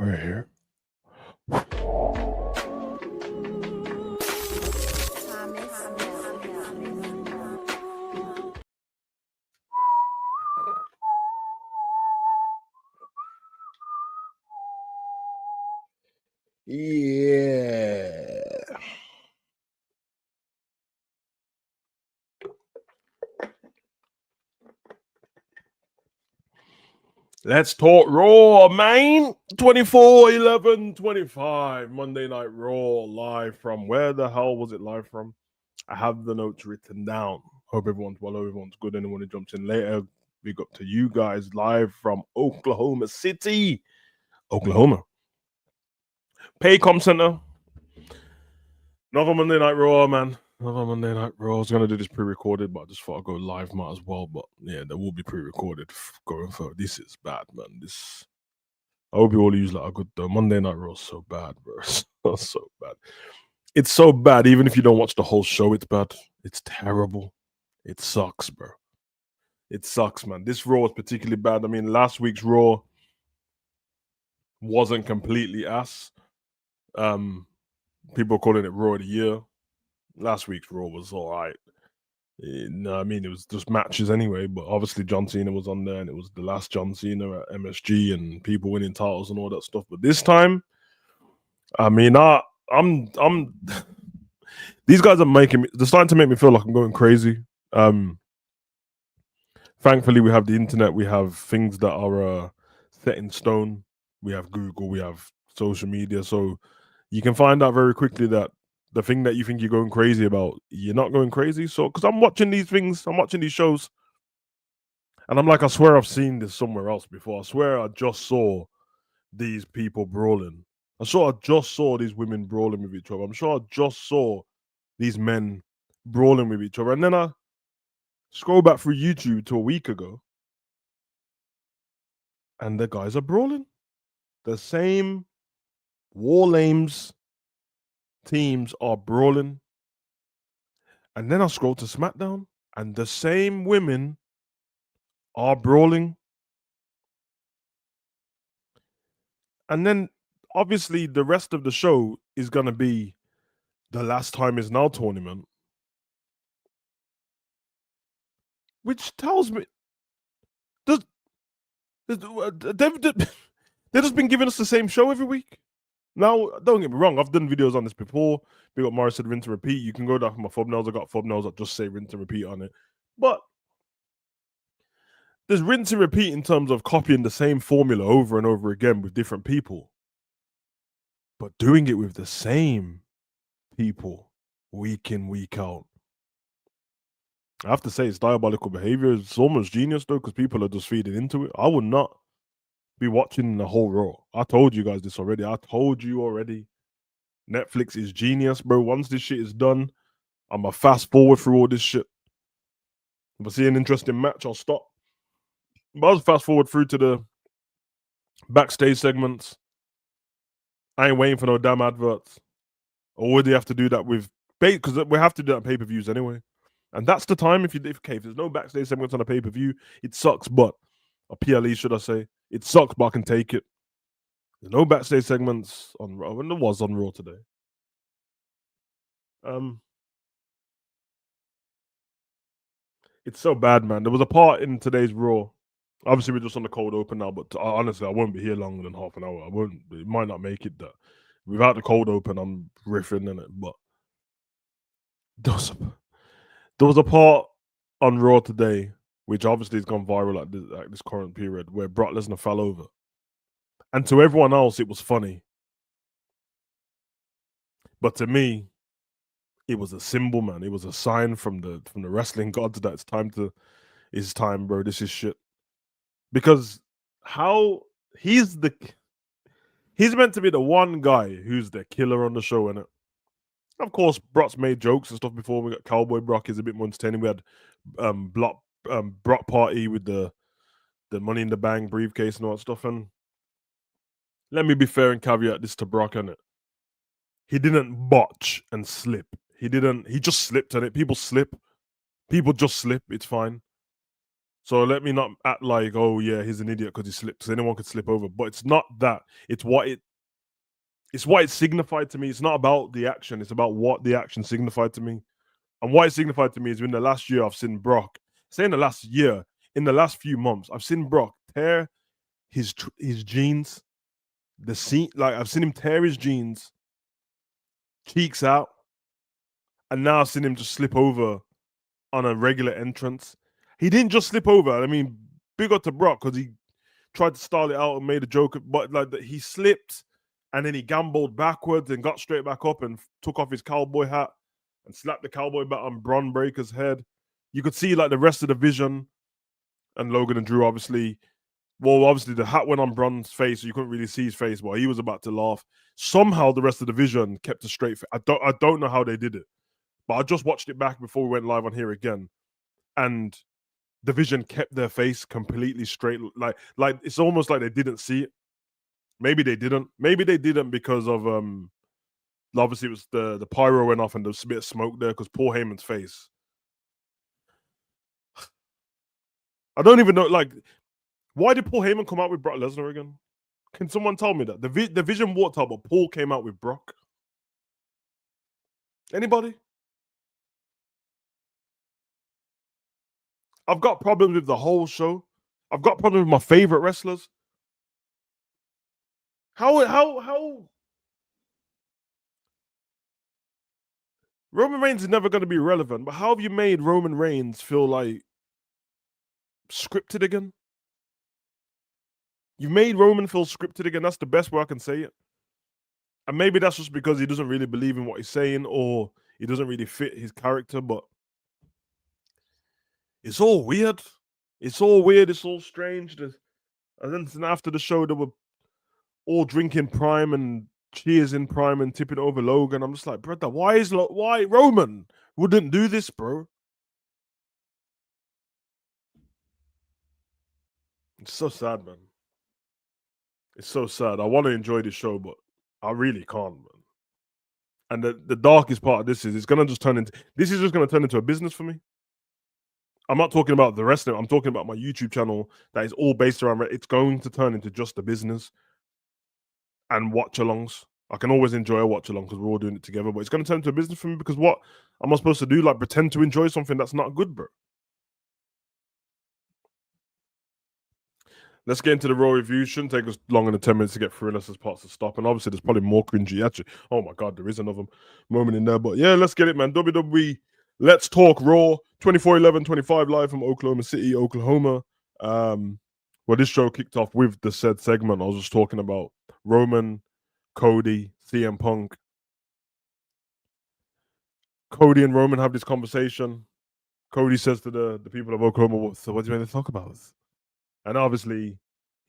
We're here. Yeah. Let's talk Raw, man. 24/11/25 Monday Night Raw, live from where the hell was it live from? I have the notes written down. Hope everyone's well, everyone's good. Anyone who jumps in later, big up to you guys live from Oklahoma City, Oklahoma. Paycom Center. Another Monday Night Raw, man. Another Monday Night Raw. I was gonna do this pre-recorded, but I just thought I'd go live, might as well. But yeah, there will be pre-recorded going forward. This is bad, man. I hope you all use like a good Monday Night Raw. Is so bad, bro. It's so bad. It's so bad. Even if you don't watch the whole show, it's bad. It's terrible. It sucks, bro. It sucks, man. This Raw is particularly bad. I mean, last week's Raw wasn't completely ass. People are calling it Raw of the Year. Last week's Raw was all right. No, I mean, it was just matches anyway, but obviously John Cena was on there and it was the last John Cena at MSG and people winning titles and all that stuff. But this time, I mean, I'm these guys are they're starting to make me feel like I'm going crazy. Thankfully we have the internet, we have things that are set in stone. We have Google, we have social media, so you can find out very quickly that the thing that you think you're going crazy about, you're not going crazy. So, because I'm watching these things, I'm watching these shows, and I'm like, I swear I've seen this somewhere else before. I swear I just saw these people brawling. I sure I just saw these women brawling with each other. I'm sure I just saw these men brawling with each other. And then I scroll back through YouTube to a week ago, and the guys are brawling. The same War Lames teams are brawling. And then I scroll to SmackDown, and the same women are brawling. And then obviously the rest of the show is going to be the Last Time Is Now tournament, which tells me they've just been giving us the same show every week. Now, don't get me wrong, I've done videos on this before. We got Morris said rinse and repeat. You can go down for my thumbnails. I got thumbnails that just say rinse and repeat on it. But there's rinse and repeat in terms of copying the same formula over and over again with different people. But doing it with the same people week in, week out. I have to say it's diabolical behavior. It's almost genius though, because people are just feeding into it. I would not be watching the whole Raw. I told you guys this already. Netflix is genius, bro. Once this shit is done, I'm gonna fast forward through all this shit. If I see an interesting match, I'll stop. But I'll fast forward through to the backstage segments. I ain't waiting for no damn adverts. Or would they have to do that with because we have to do that on pay-per-views anyway. And that's the time if there's no backstage segments on a pay-per-view, it sucks, but a PLE, should I say. It sucks, but I can take it. There's no backstage segments on Raw, and there was on Raw today. It's so bad, man. There was a part in today's Raw. Obviously, we're just on the cold open now, but honestly, I won't be here longer than half an hour. It might not make it that. Without the cold open, I'm riffing in it, but there was a part on Raw today, which obviously has gone viral at this current period, where Brock Lesnar fell over. And to everyone else, it was funny. But to me, it was a symbol, man. It was a sign from the wrestling gods that it's time, bro. This is shit. Because he's meant to be the one guy who's the killer on the show, and of course, Brock's made jokes and stuff before. We got Cowboy Brock is a bit more entertaining. We had Brock Party with the Money in the Bank briefcase and all that stuff. And let me be fair and caveat this to Brock, and he didn't botch and slip. He just slipped on it. People slip. People just slip. It's fine. So let me not act like, oh yeah, he's an idiot because he slipped. Because anyone could slip over, but it's not that. It's what it signified to me. It's not about the action. It's about what the action signified to me. And what it signified to me is in the last year I've seen Brock. Say in the last year, in the last few months, I've seen Brock tear his jeans. Like I've seen him tear his jeans, cheeks out, and now I've seen him just slip over on a regular entrance. He didn't just slip over. I mean, big up to Brock because he tried to style it out and made a joke, but like he slipped and then he gambled backwards and got straight back up and took off his cowboy hat and slapped the cowboy bat on Bron Breaker's head. You could see like the rest of the vision and Logan and Drew obviously. Well, obviously the hat went on Bron's face, so you couldn't really see his face, but he was about to laugh. Somehow the rest of the vision kept a straight face. I don't know how they did it, but I just watched it back before we went live on here again, and the vision kept their face completely straight. Like it's almost like they didn't see it. Maybe they didn't. Maybe they didn't because of obviously it was the pyro went off and there was a bit of smoke there because Paul Heyman's face. I don't even know. Like, why did Paul Heyman come out with Brock Lesnar again? Can someone tell me that? The vision walked out, but Paul came out with Brock. Anybody? I've got problems with the whole show. I've got problems with my favorite wrestlers. How Roman Reigns is never going to be relevant, but how have you made Roman Reigns feel like scripted again? You made Roman feel scripted again. That's the best way I can say it. And maybe that's just because he doesn't really believe in what he's saying or he doesn't really fit his character, but it's all weird. It's all weird. It's all strange. And then after the show, they were all drinking Prime and cheers in Prime and tipping over Logan. I'm just like, brother, why Roman wouldn't do this, bro? It's so sad, man. It's so sad. I want to enjoy the show, but I really can't, man. And the darkest part of this is it's gonna just turn into this is just gonna turn into a business for me. I'm not talking about the rest of it. I'm talking about my YouTube channel that is all based around it's going to turn into just a business and watch alongs. I can always enjoy a watch along because we're all doing it together, but it's gonna turn into a business for me because what am I supposed to do? Like pretend to enjoy something that's not good, bro. Let's get into the Raw review. Shouldn't take us longer than 10 minutes to get through unless there's parts to stop. And obviously, there's probably more cringy. Actually, oh my God, there is another moment in there. But yeah, let's get it, man. WWE, let's talk Raw 24/11/25 live from Oklahoma City, Oklahoma. Well, this show kicked off with the said segment. I was just talking about Roman, Cody, CM Punk. Cody and Roman have this conversation. Cody says to the people of Oklahoma, so what do you want to talk about? And obviously,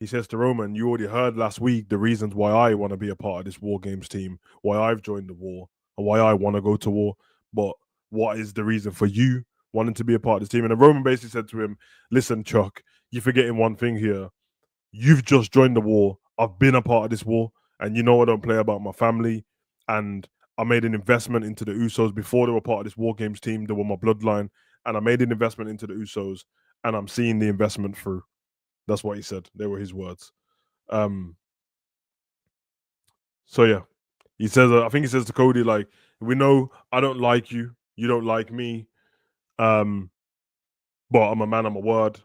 he says to Roman, you already heard last week the reasons why I want to be a part of this War Games team, why I've joined the war, and why I want to go to war. But what is the reason for you wanting to be a part of this team? And then Roman basically said to him, listen, Chuck, you're forgetting one thing here. You've just joined the war. I've been a part of this war. And you know I don't play about my family. And I made an investment into the Usos before they were part of this War Games team. They were my bloodline. And I made an investment into the Usos. And I'm seeing the investment through. That's what he said. They were his words. So yeah, he says. I think he says to Cody, like, we know I don't like you. You don't like me. But I'm a man. I'm a word,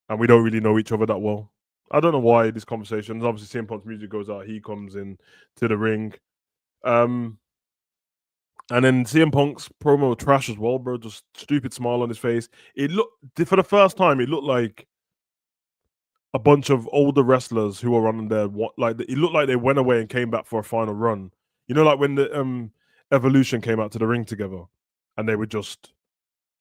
and we don't really know each other that well. I don't know why this conversation. Obviously, CM Punk's music goes out. He comes in to the ring. And then CM Punk's promo trash as well, bro. Just stupid smile on his face. It looked for the first time. It looked like a bunch of older wrestlers who were running there. Like it looked like they went away and came back for a final run. You know, like when the Evolution came out to the ring together, and they were just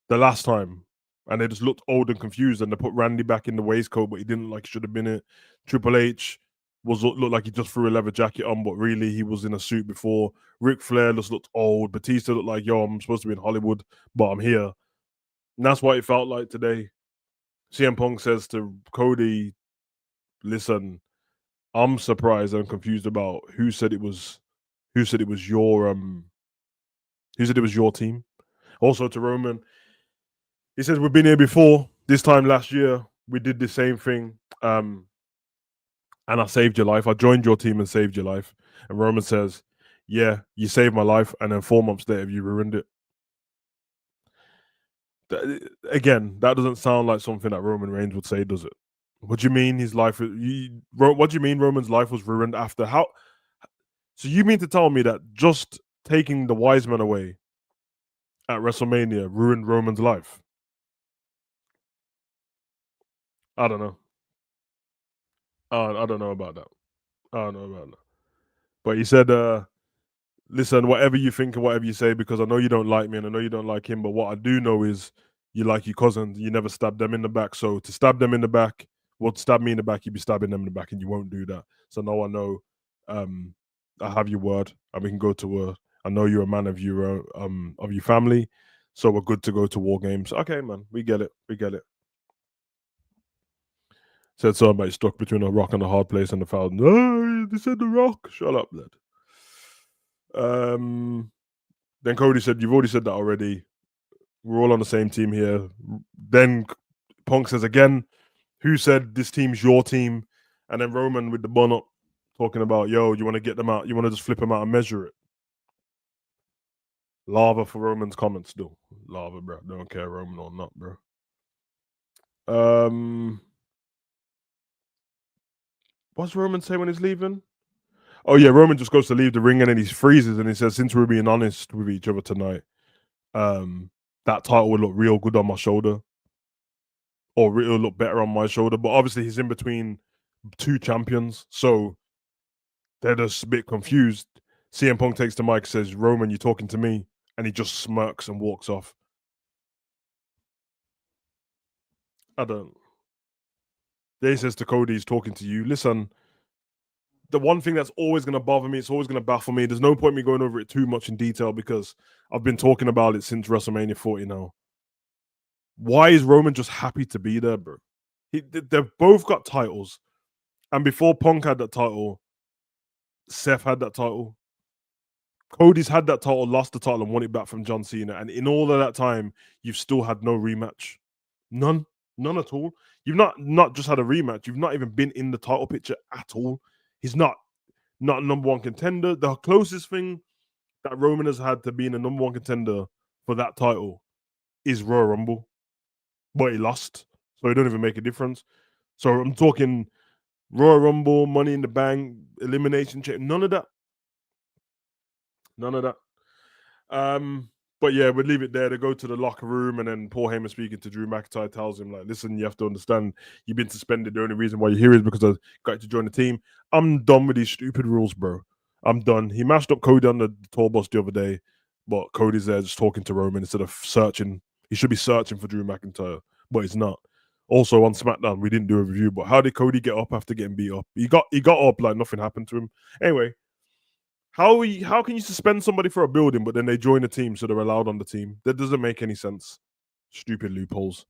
the last time, and they just looked old and confused. And they put Randy back in the waistcoat, but he didn't look like he should have been it. Triple H looked like he just threw a leather jacket on, but really he was in a suit before. Ric Flair just looked old. Batista looked like, yo, I'm supposed to be in Hollywood, but I'm here. And that's what it felt like today. CM Punk says to Cody, listen, I'm surprised and confused about who said it was your team. Also to Roman, he says we've been here before. This time last year, we did the same thing. And I saved your life. I joined your team and saved your life. And Roman says, yeah, you saved my life. And then 4 months later, you ruined it. Again, that doesn't sound like something that Roman Reigns would say, does it? What do you mean his life? What do you mean Roman's life was ruined after? How? So you mean to tell me that just taking the wise men away at WrestleMania ruined Roman's life? I don't know. I don't know about that. I don't know about that. But he said, listen, whatever you think and whatever you say, because I know you don't like me and I know you don't like him, but what I do know is you like your cousins. You never stab them in the back. So to stab them in the back, well, to stab me in the back, you'd be stabbing them in the back, and you won't do that. So now I know, I have your word, and we can go to war. I know you're a man of your family, so we're good to go to war games. Okay, man, we get it. We get it. Said something about stuck between a rock and a hard place and the foul. No, they said the rock. Shut up, lad. Then Cody said, "You've already said that already. We're all on the same team here." Then Punk says again, "Who said this team's your team?" And then Roman with the bun up, talking about, "Yo, you want to get them out? You want to just flip them out and measure it?" Lava for Roman's comments, though. Lava, bro. Don't care, Roman or not, bro. What's Roman say when he's leaving? Oh yeah, Roman just goes to leave the ring and then he freezes and he says, "Since we're being honest with each other tonight, that title would look real good on my shoulder, or it'll look better on my shoulder." But obviously, he's in between two champions, so they're just a bit confused. CM Punk takes the mic, says, "Roman, you talking to me?" And he just smirks and walks off. I don't. Then he says to Cody, "He's talking to you. Listen, the one thing that's always going to bother me, it's always going to baffle me. There's no point me going over it too much in detail because I've been talking about it since WrestleMania 40 now. Why is Roman just happy to be there, bro? They've both got titles. And before Punk had that title, Seth had that title. Cody's had that title, lost the title, and won it back from John Cena. And in all of that time, you've still had no rematch. None. None at all. You've not just had a rematch, you've not even been in the title picture at all. He's not number one contender. The closest thing that Roman has had to being a number one contender for that title is Royal Rumble, but he lost, so it don't even make a difference. So I'm talking Royal Rumble, Money in the Bank, Elimination Chamber, none of that. None of that. But yeah, we'd leave it there. They go to the locker room, and then Paul Heyman speaking to Drew McIntyre tells him, like, "Listen, you have to understand, you've been suspended. The only reason why you're here is because I got you to join the team. I'm done with these stupid rules, bro. I'm done." He mashed up Cody on the tour bus the other day, but Cody's there just talking to Roman instead of searching. He should be searching for Drew McIntyre, but he's not. Also on SmackDown, we didn't do a review, but how did Cody get up after getting beat up? He got up like nothing happened to him. Anyway, how can you suspend somebody for a building, but then they join the team, so they're allowed on the team? That doesn't make any sense. Stupid loopholes.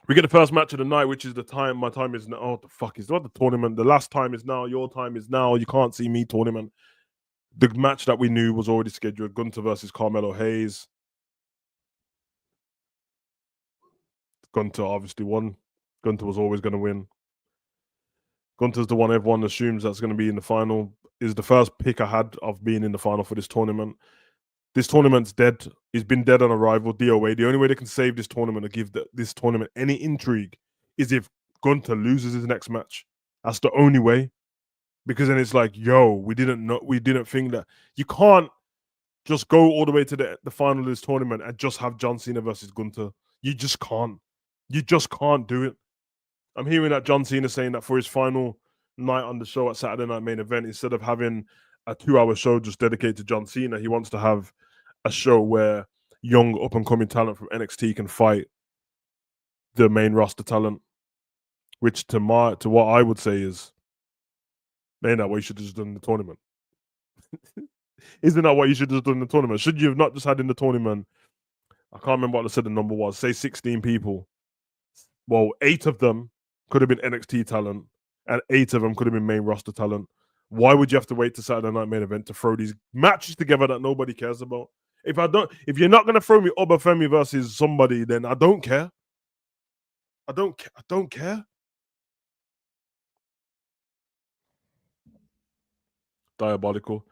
We get the first match of the night, which is the time. My time is now. Oh, the fuck is what the tournament? The last time is now. Your time is now. You can't see me tournament. The match that we knew was already scheduled. Gunther versus Carmelo Hayes. Gunther obviously won. Gunther was always going to win. Gunther's the one everyone assumes that's going to be in the final. Is the first pick I had of being in the final for this tournament. This tournament's dead. He's been dead on arrival, DOA. The only way they can save this tournament or give this tournament any intrigue is if Gunther loses his next match. That's the only way. Because then it's like, yo, we didn't think that. You can't just go all the way to the final of this tournament and just have John Cena versus Gunther. You just can't. You just can't do it. I'm hearing that John Cena saying that for his final night on the show at Saturday Night Main Event, instead of having a 2-hour show just dedicated to John Cena, he wants to have a show where young up and coming talent from NXT can fight the main roster talent. Which to what I would say is, man, that what you should have just done in the tournament. Isn't that what you should have done in the tournament? Should you have not just had in the tournament? I can't remember what I said the number was. Say 16 people. Well, 8 of them could have been NXT talent, and 8 of them could have been main roster talent. Why would you have to wait to Saturday Night Main Event to throw these matches together that nobody cares about? If you're not gonna throw me Obafemi versus somebody, then I don't care. I don't care. Diabolical.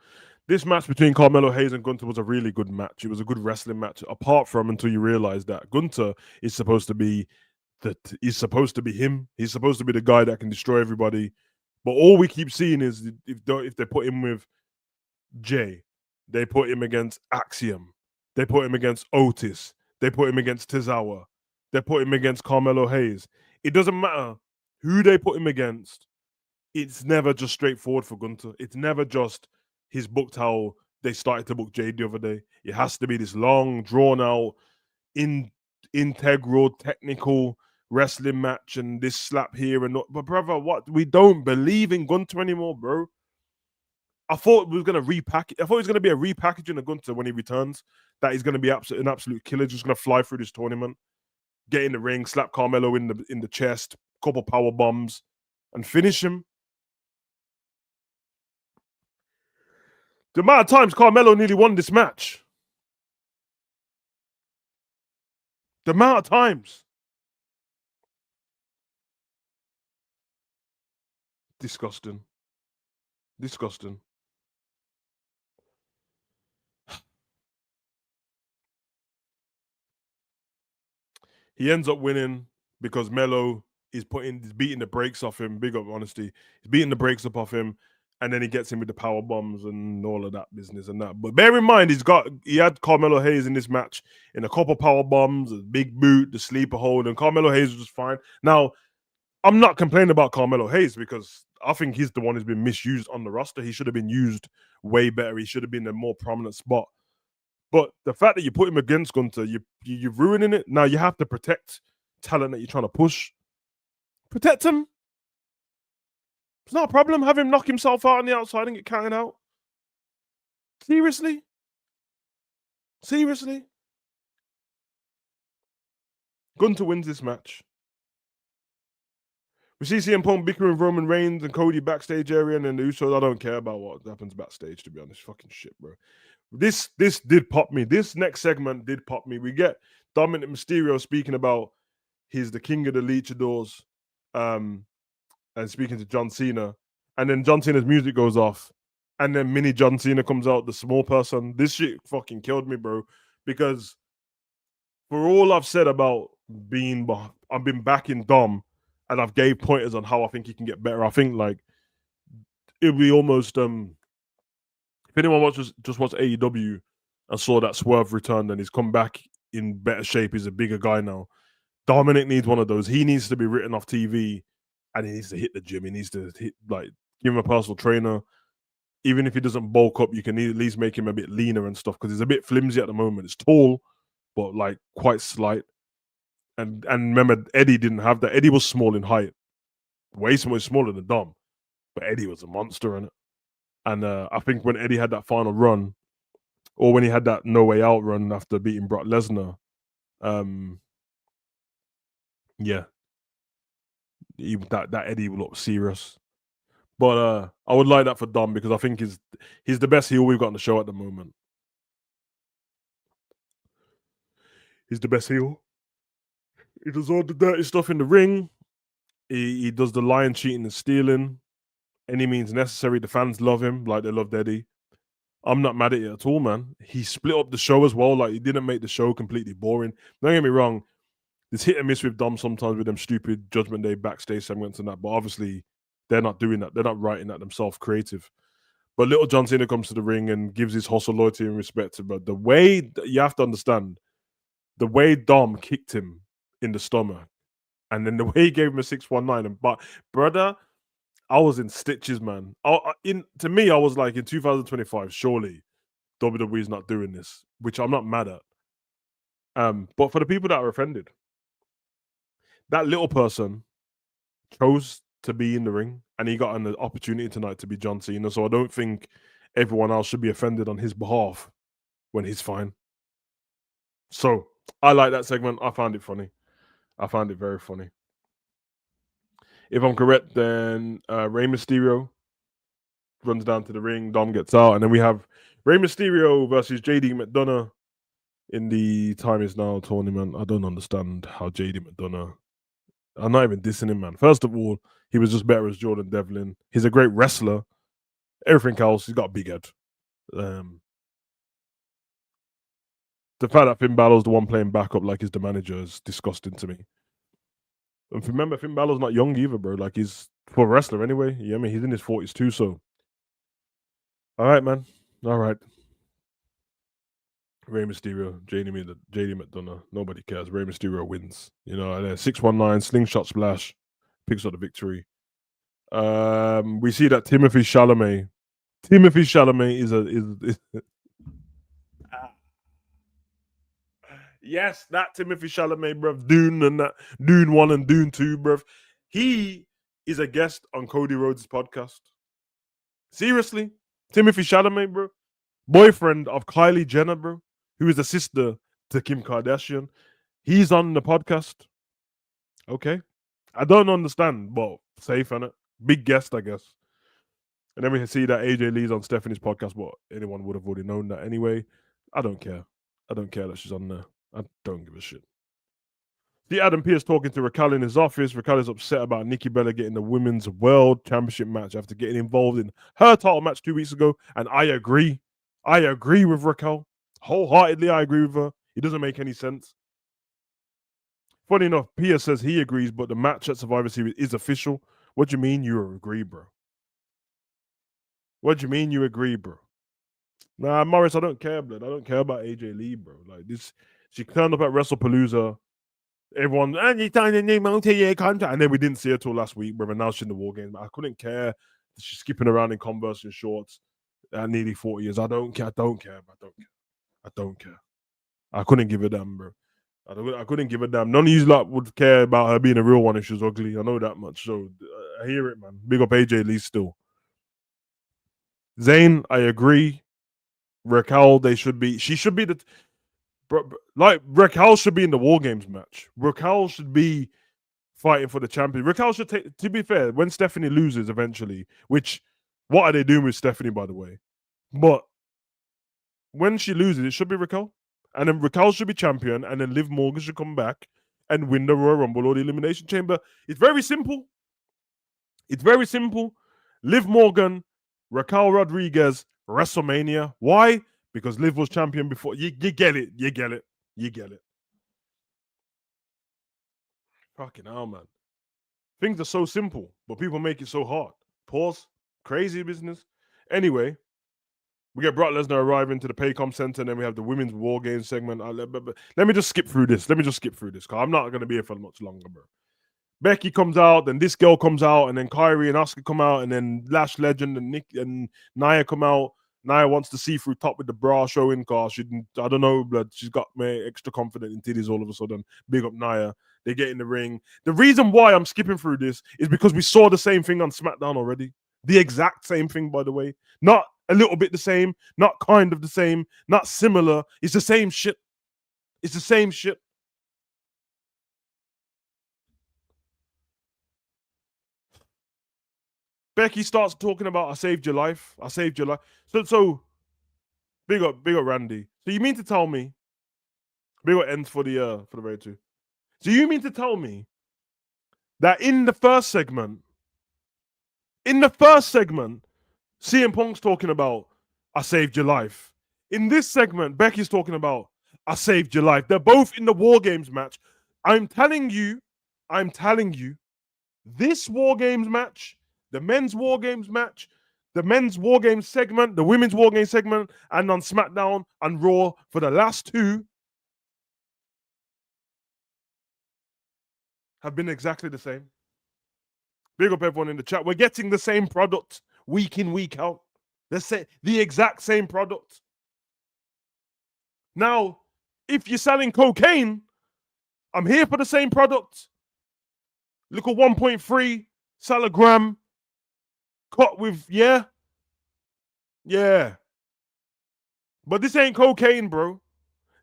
This match between Carmelo Hayes and Gunter was a really good match. It was a good wrestling match. Apart from until you realize that Gunter is supposed to be he's supposed to be him. He's supposed to be the guy that can destroy everybody. But all we keep seeing is if they put him with Jay, they put him against Axiom, they put him against Otis, they put him against Tozawa, they put him against Carmelo Hayes. It doesn't matter who they put him against. It's never just straightforward for Gunter. It's never just he's booked how they started to book Jay the other day. It has to be this long, drawn out, integral, technical wrestling match and this slap here and not. But brother, what we don't believe in Gunter anymore, bro. I thought we was gonna repackage. I thought it was gonna be a repackaging of Gunter when he returns. That he's gonna be an absolute killer, just gonna fly through this tournament, get in the ring, slap Carmelo in the chest, couple power bombs, and finish him. The amount of times Carmelo nearly won this match. The amount of times. Disgusting. Disgusting. He ends up winning because Melo is beating the brakes off him. Big up, honesty. He's beating the brakes up off him, and then he gets him with the power bombs and all of that business and that. But bear in mind, he had Carmelo Hayes in this match in a couple power bombs, a big boot, the sleeper hold, and Carmelo Hayes was just fine. Now, I'm not complaining about Carmelo Hayes because I think he's the one who's been misused on the roster. He should have been used way better. He should have been in a more prominent spot. But the fact that you put him against Gunter, you're ruining it. Now you have to protect talent that you're trying to push. Protect him. It's not a problem. Have him knock himself out on the outside and get counted out. Seriously? Seriously? Gunter wins this match. We see CM Punk bickering with Roman Reigns and Cody backstage area, and then the Usos. I don't care about what happens backstage, to be honest. Fucking shit, bro. This did pop me. This next segment did pop me. We get Dominic Mysterio speaking about he's the king of the luchadors, and speaking to John Cena, and then John Cena's music goes off, and then mini John Cena comes out, the small person. This shit fucking killed me, bro, because for all I've said about I've been backing Dom, and I've gave pointers on how I think he can get better. I think like it'd be almost if anyone just watched AEW and saw that Swerve return, then he's come back in better shape. He's a bigger guy now. Dominic needs one of those. He needs to be written off TV, and he needs to hit the gym. He needs to give him a personal trainer. Even if he doesn't bulk up, you can at least make him a bit leaner and stuff because he's a bit flimsy at the moment. It's tall, but like quite slight. And remember, Eddie didn't have that. Eddie was small in height, way smaller than Dom, but Eddie was a monster in it. And I think when Eddie had that final run, or when he had that No Way Out run after beating Brock Lesnar, yeah, that Eddie will look serious. But I would like that for Dom because I think he's the best heel we've got on the show at the moment. He's the best heel. He does all the dirty stuff in the ring. He does the lying, cheating, and stealing. Any means necessary. The fans love him like they loved Eddie. I'm not mad at it at all, man. He split up the show as well. Like, he didn't make the show completely boring. Don't get me wrong. There's hit and miss with Dom sometimes with them stupid Judgment Day backstage segments and that. But obviously, they're not doing that. They're not writing that themselves creative. But little John Cena comes to the ring and gives his hustle, loyalty, and respect to. But the way you have to understand, the way Dom kicked him in the stomach, and then the way he gave him a 619, but brother, I was in stitches, man. To me, I was like, in 2025, surely WWE's not doing this, which I'm not mad at. But for the people that are offended, that little person chose to be in the ring, and he got an opportunity tonight to be John Cena. So I don't think everyone else should be offended on his behalf when he's fine. So I like that segment. I found it funny. I found it very funny. If I'm correct, then Rey Mysterio runs down to the ring. Dom gets out, and then we have Rey Mysterio versus JD McDonough in the Time Is Now tournament. I don't understand how JD McDonough. I'm not even dissing him, man. First of all, he was just better as Jordan Devlin. He's a great wrestler. Everything else, he's got a big head. Um, the fact that Finn Balor's the one playing backup like he's the manager is disgusting to me. And remember, Finn Balor's not young either, bro. Like he's for a wrestler anyway. Yeah, I mean he's in his 40s too. So, all right, man. All right. Rey Mysterio, JD McDonough. Nobody cares. Rey Mysterio wins. You know, 619 slingshot splash picks up the victory. We see that Timothy Chalamet. Timothy Chalamet is yes, that Timothy Chalamet, bruv. Dune and that Dune 1 and Dune 2, bruv. He is a guest on Cody Rhodes' podcast. Seriously, Timothy Chalamet, bro, boyfriend of Kylie Jenner, bro, who is the sister to Kim Kardashian. He's on the podcast. Okay, I don't understand, but safe on it. Big guest, I guess. And then we can see that AJ Lee's on Stephanie's podcast, but anyone would have already known that anyway. I don't care. I don't care that she's on there. I don't give a shit. See Adam Pearce talking to Raquel in his office. Raquel is upset about Nikki Bella getting the Women's World Championship match after getting involved in her title match 2 weeks ago. And I agree. I agree with Raquel. Wholeheartedly, I agree with her. It doesn't make any sense. Funny enough, Pearce says he agrees, but the match at Survivor Series is official. What do you mean you agree, bro? What do you mean you agree, bro? Nah, Morris, I don't care, blood. I don't care about AJ Lee, bro. Like this, she turned up at WrestlePalooza. Everyone, and you signed a new multi-year contract, and then we didn't see her till last week, bro. And now she's in the war game. I couldn't care. She's skipping around in Converse and shorts at nearly 40 years. I don't care. I don't care. I don't care. I don't care. I couldn't give a damn, bro. I couldn't give a damn. None of you lot would care about her being a real one if she was ugly. I know that much. So I hear it, man. Big up AJ Lee still. Zayn, I agree. Raquel, she should be like Raquel should be in the War Games match. Raquel should be fighting for the champion. Raquel should take, to be fair, when Stephanie loses eventually, which, what are they doing with Stephanie, by the way? But when she loses, it should be Raquel. And then Raquel should be champion, and then Liv Morgan should come back and win the Royal Rumble or the Elimination Chamber. It's very simple. It's very simple. Liv Morgan, Raquel Rodriguez, WrestleMania. Why? Because Liv was champion before. You get it. You get it. You get it. Fucking hell, man. Things are so simple, but people make it so hard. Pause. Crazy business. Anyway, we get Brock Lesnar arriving to the Paycom Center, and then we have the Women's War Games segment. Let me just skip through this. Because I'm not going to be here for much longer, bro. Becky comes out, then this girl comes out, and then Kyrie and Asuka come out, and then Lash Legend and Nick and Nia come out. Nia wants to see through top with the bra showing because I don't know, blood. She's got me extra confident in titties all of a sudden. Big up Nia. They get in the ring. The reason why I'm skipping through this is because we saw the same thing on SmackDown already. The exact same thing, by the way. Not a little bit the same, not kind of the same, not similar. It's the same shit. It's the same shit. Becky starts talking about I saved your life. I saved your life. So big up Randy. So you mean to tell me, big up ends for the very two. So you mean to tell me that in the first segment, CM Punk's talking about I saved your life. In this segment, Becky's talking about I saved your life. They're both in the War Games match. I'm telling you, this War Games match, the men's War Games match, the men's War Games segment, the women's War Games segment, and on SmackDown and Raw for the last two have been exactly the same. Big up everyone in the chat. We're getting the same product week in, week out. The exact same product. Now, if you're selling cocaine, I'm here for the same product. Little 1.3 salagram cut with, yeah. But this ain't cocaine, bro.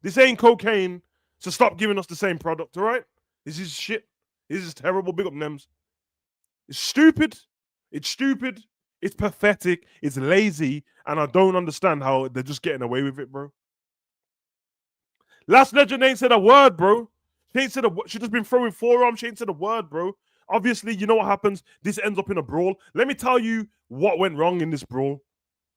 This ain't cocaine. So stop giving us the same product, all right? This is shit. This is terrible. Big up Nems. It's stupid. It's pathetic. It's lazy. And I don't understand how they're just getting away with it, bro. Last Legend ain't said a word, bro. She ain't said a. She just been throwing forearms. She ain't said a word, bro. Obviously, you know what happens. This ends up in a brawl. Let me tell you what went wrong in this brawl.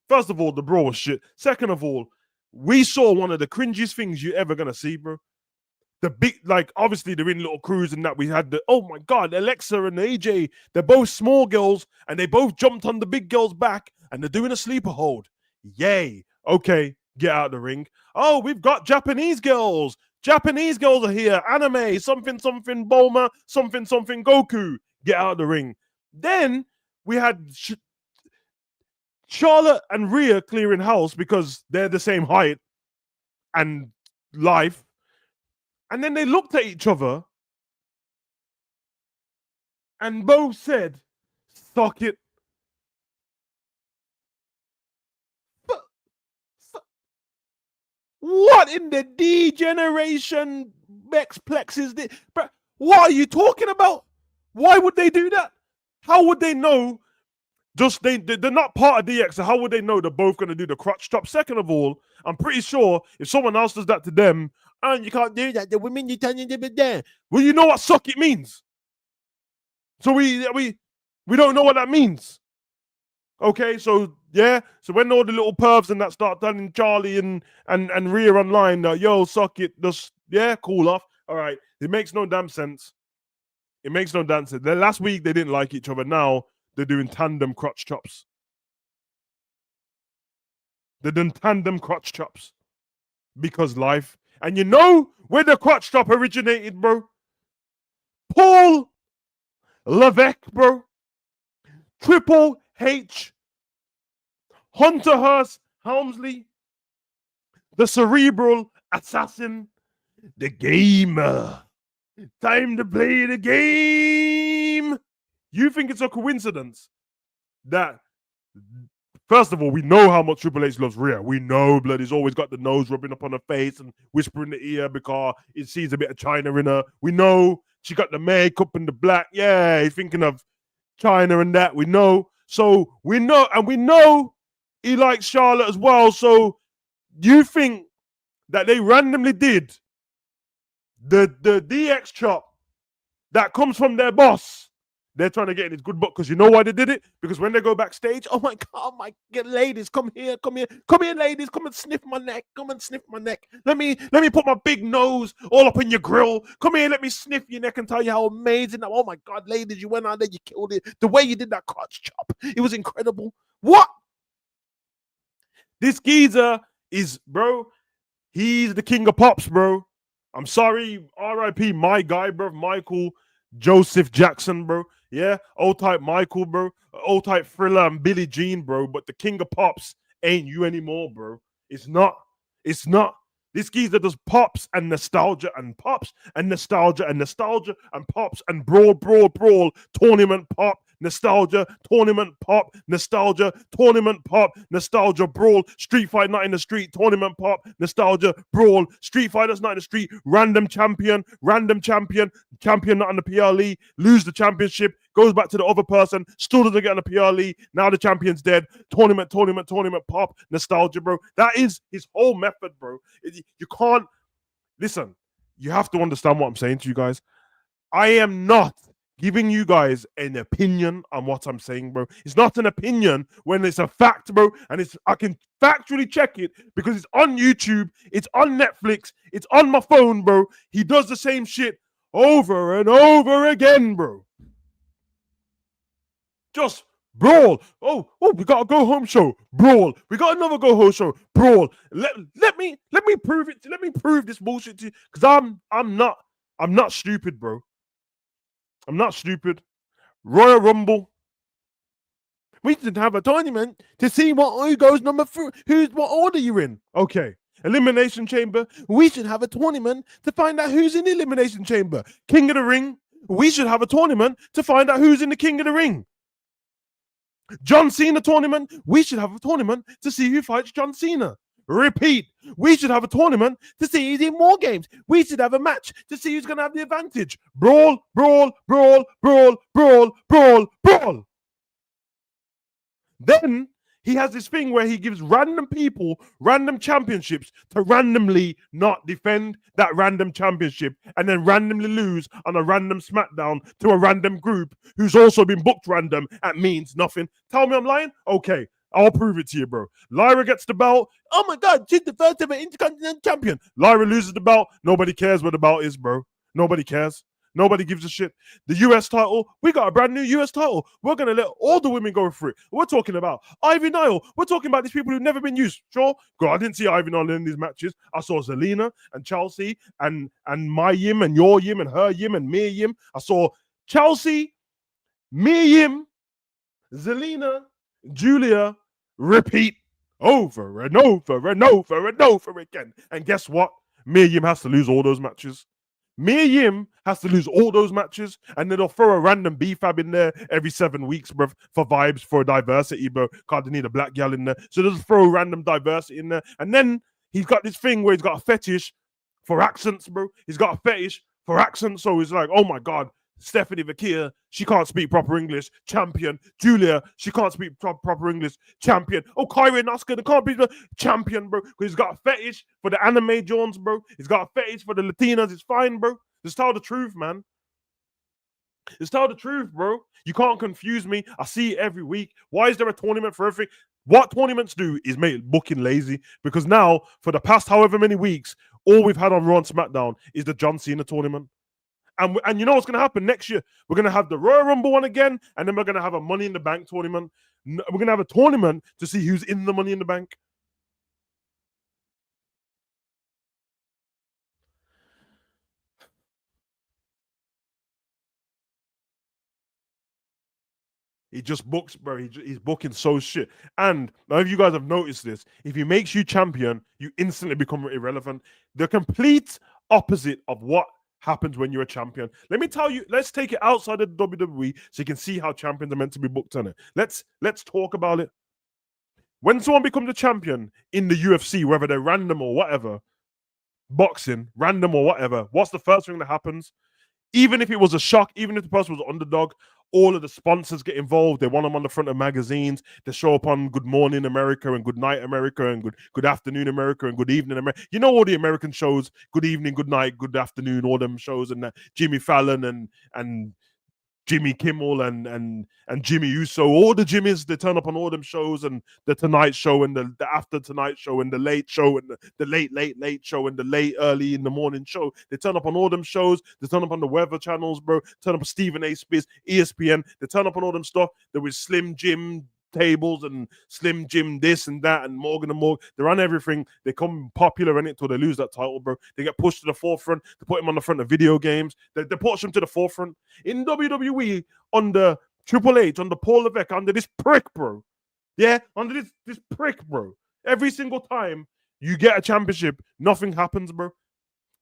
First of all, the brawl was shit. Second of all, we saw one of the cringiest things you're ever gonna see, bro. The big, like, obviously they're in little crews and that. We had the, oh my god, Alexa and AJ, they're both small girls and they both jumped on the big girl's back and they're doing a sleeper hold. Yay. Okay, get out of the ring. Oh, we've got Japanese girls. Japanese girls are here. Anime, something, something, Bulma, something, something, Goku. Get out of the ring. Then we had Charlotte and Rhea clearing house because they're the same height and life. And then they looked at each other and both said, "Suck it." What in the D-generation Mexplex is this? But what are you talking about? Why would they do that? How would they know? Just they're not part of DX, so how would they know they're both going to do the crotch chop? Second of all, I'm pretty sure if someone else does that to them, and you can't do that, the women you turn into there. Well, you know what suck it means. So we don't know what that means. Okay, so yeah, so when all the little pervs and that start telling Charlie and Rhea online, yo, suck it, just yeah, cool off. All right, it makes no damn sense. It makes no damn sense. Then last week they didn't like each other. Now they're doing tandem crotch chops. They're doing tandem crotch chops because life. And you know where the crotch chop originated, bro? Paul Levesque, bro. Triple H. Hunter Hearst Helmsley. The cerebral assassin. The gamer. Time to play the game. You think it's a coincidence that, first of all, we know how much Triple H loves Rhea. We know Bloody's always got the nose rubbing up on her face and whispering in the ear because it sees a bit of China in her. We know she got the makeup and the black. Yeah, he's thinking of China and that. We know. So we know, and we know he likes Charlotte as well. So you think that they randomly did the DX chop that comes from their boss? They're trying to get in his good book because you know why they did it? Because when they go backstage, oh my god, ladies, come here, ladies, come and sniff my neck, Let me put my big nose all up in your grill. Come here, let me sniff your neck and tell you how amazing. Oh my god, ladies, you went out there, you killed it. The way you did that crotch chop, it was incredible. What? This geezer is, bro, he's the king of pops, bro. I'm sorry, R.I.P. my guy, bro, Michael Joseph Jackson, bro. Yeah, old type Michael, bro. Old type Thriller and Billie Jean, bro. But the king of pops ain't you anymore, bro. It's not. It's not. This geezer does pops and nostalgia and pops and nostalgia and nostalgia and pops and brawl, tournament pop, nostalgia, tournament pop, nostalgia, tournament pop, nostalgia, brawl, Street Fight Night in the Street, tournament pop, nostalgia, brawl, Street Fighters Night in the Street, random champion, champion not on the PLE, lose the championship, goes back to the other person, still doesn't get on the PLE, now the champion's dead, tournament pop, nostalgia, bro. That is his whole method, bro. You can't, listen, you have to understand what I'm saying to you guys. I am not giving you guys an opinion on what I'm saying, bro. It's not an opinion when it's a fact, bro. And I can factually check it because it's on YouTube, it's on Netflix, it's on my phone, bro. He does the same shit over and over again, bro. Just brawl. Oh, we got a go home show. Brawl. We got another go home show. Brawl. Let me prove it. Let me prove this bullshit to you. Because I'm not stupid, bro. I'm not stupid. Royal Rumble. We should have a tournament to see who goes number 3. What order you're in. Okay. Elimination Chamber. We should have a tournament to find out who's in the Elimination Chamber. King of the Ring. We should have a tournament to find out who's in the King of the Ring. John Cena tournament. We should have a tournament to see who fights John Cena. Repeat. We should have a tournament to see who's in more games. We should have a match to see who's going to have the advantage. Brawl. Then He has this thing where he gives random people random championships to randomly not defend that random championship and then randomly lose on a random SmackDown to a random group who's also been booked random and means nothing. Tell me I'm lying? Okay, I'll prove it to you, bro. Lyra gets the belt. Oh my God, she's the first ever Intercontinental Champion. Lyra loses the belt. Nobody cares what the belt is, bro. Nobody cares. Nobody gives a shit. The US title, we got a brand new US title. We're going to let all the women go for it. We're talking about Ivy Nile. We're talking about these people who've never been used. Sure, God, I didn't see Ivy Nile in these matches. I saw Zelina and Chelsea and my Yim and your Yim and her Yim and me Yim. I saw Chelsea, me Yim, Zelina, Julia, repeat over and over and over and over again. And guess what? Mia Yim has to lose all those matches. Mia Yim has to lose all those matches, and then they'll throw a random B-Fab in there every 7 weeks, bro, for vibes, for diversity, bro. Can't need a black gal in there. So they'll just throw random diversity in there. And then he's got this thing where he's got a fetish for accents, bro. He's got a fetish for accents. So he's like, oh my God, Stephanie Vakia, she can't speak proper English, champion. Julia, she can't speak proper English, champion. Oh, Kyrie and Oscar, they can't be the champion, bro. Because he's got a fetish for the anime Jones, bro. He's got a fetish for the Latinas. It's fine, bro. Just tell the truth, man. Just tell the truth, bro. You can't confuse me. I see it every week. Why is there a tournament for everything? What tournaments do is make booking lazy. Because now, for the past however many weeks, all we've had on Raw and SmackDown is the John Cena tournament. And you know what's going to happen next year? We're going to have the Royal Rumble one again, and then we're going to have a Money in the Bank tournament. We're going to have a tournament to see who's in the Money in the Bank. He just books, bro. He's booking so shit. And none of you guys have noticed this. If he makes you champion, you instantly become irrelevant. The complete opposite of what happens when you're a champion. Let me tell you, let's take it outside of the WWE so you can see how champions are meant to be booked on it. Let's talk about it. When someone becomes a champion in the UFC, whether they're random or whatever, boxing, random or whatever, what's the first thing that happens? Even if it was a shock, even if the person was an underdog, all of the sponsors get involved. They want them on the front of magazines. They show up on Good Morning America and Good Night America and Good Afternoon America and Good Evening America. You know all the American shows, Good Evening, Good Night, Good Afternoon, all them shows, and Jimmy Fallon and Jimmy Kimmel and Jimmy Uso, all the Jimmys, they turn up on all them shows, and the Tonight Show and the After Tonight Show and the Late Show and the Late Show and the Late Early in the Morning Show. They turn up on all them shows. They turn up on the weather channels, bro. Turn up on Stephen A. Smith, ESPN. They turn up on all them stuff. There was Slim Jim tables and Slim Jim this and that and Morgan and Morgan. They run everything. They come popular in it till they lose that title, bro. They get pushed to the forefront. They put him on the front of video games. They push him to the forefront. In WWE, under Triple H, under Paul Levesque, under this prick, bro. Yeah, under this prick, bro. Every single time you get a championship, nothing happens, bro.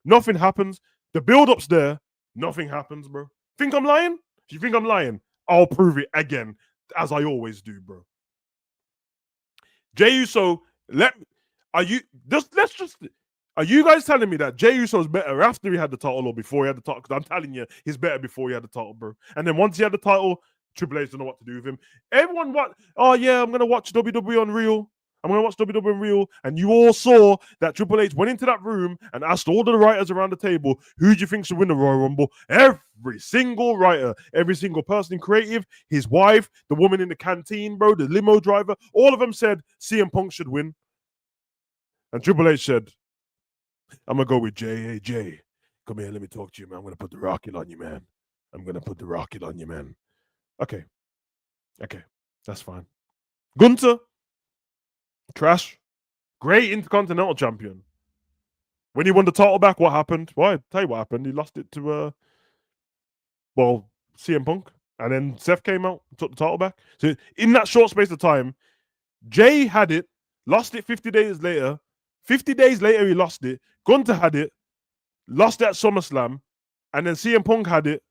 Nothing happens. The build-up's there. Nothing happens, bro. Think I'm lying? If you think I'm lying, I'll prove it again, as I always do, bro. Jey Uso, are you guys telling me that Jey Uso's better after he had the title or before he had the title? Because I'm telling you, he's better before he had the title, bro. And then once he had the title, Triple H don't know what to do with him. Everyone, oh yeah, I'm gonna watch WWE on Real. I'm going to watch WWE Real, and you all saw that Triple H went into that room and asked all the writers around the table, who do you think should win the Royal Rumble? Every single writer, every single person in creative, his wife, the woman in the canteen, bro, the limo driver, all of them said CM Punk should win. And Triple H said, I'm going to go with Jay. Hey, Jay, come here, let me talk to you, man. I'm going to put the rocket on you, man. I'm going to put the rocket on you, man. Okay, that's fine. Gunther, trash. Great Intercontinental Champion. When he won the title back, what happened? Well, I'll tell you what happened. He lost it to, CM Punk. And then Seth came out and took the title back. So in that short space of time, Jay had it, lost it 50 days later. 50 days later, he lost it. Gunther had it, lost it at SummerSlam. And then CM Punk had it.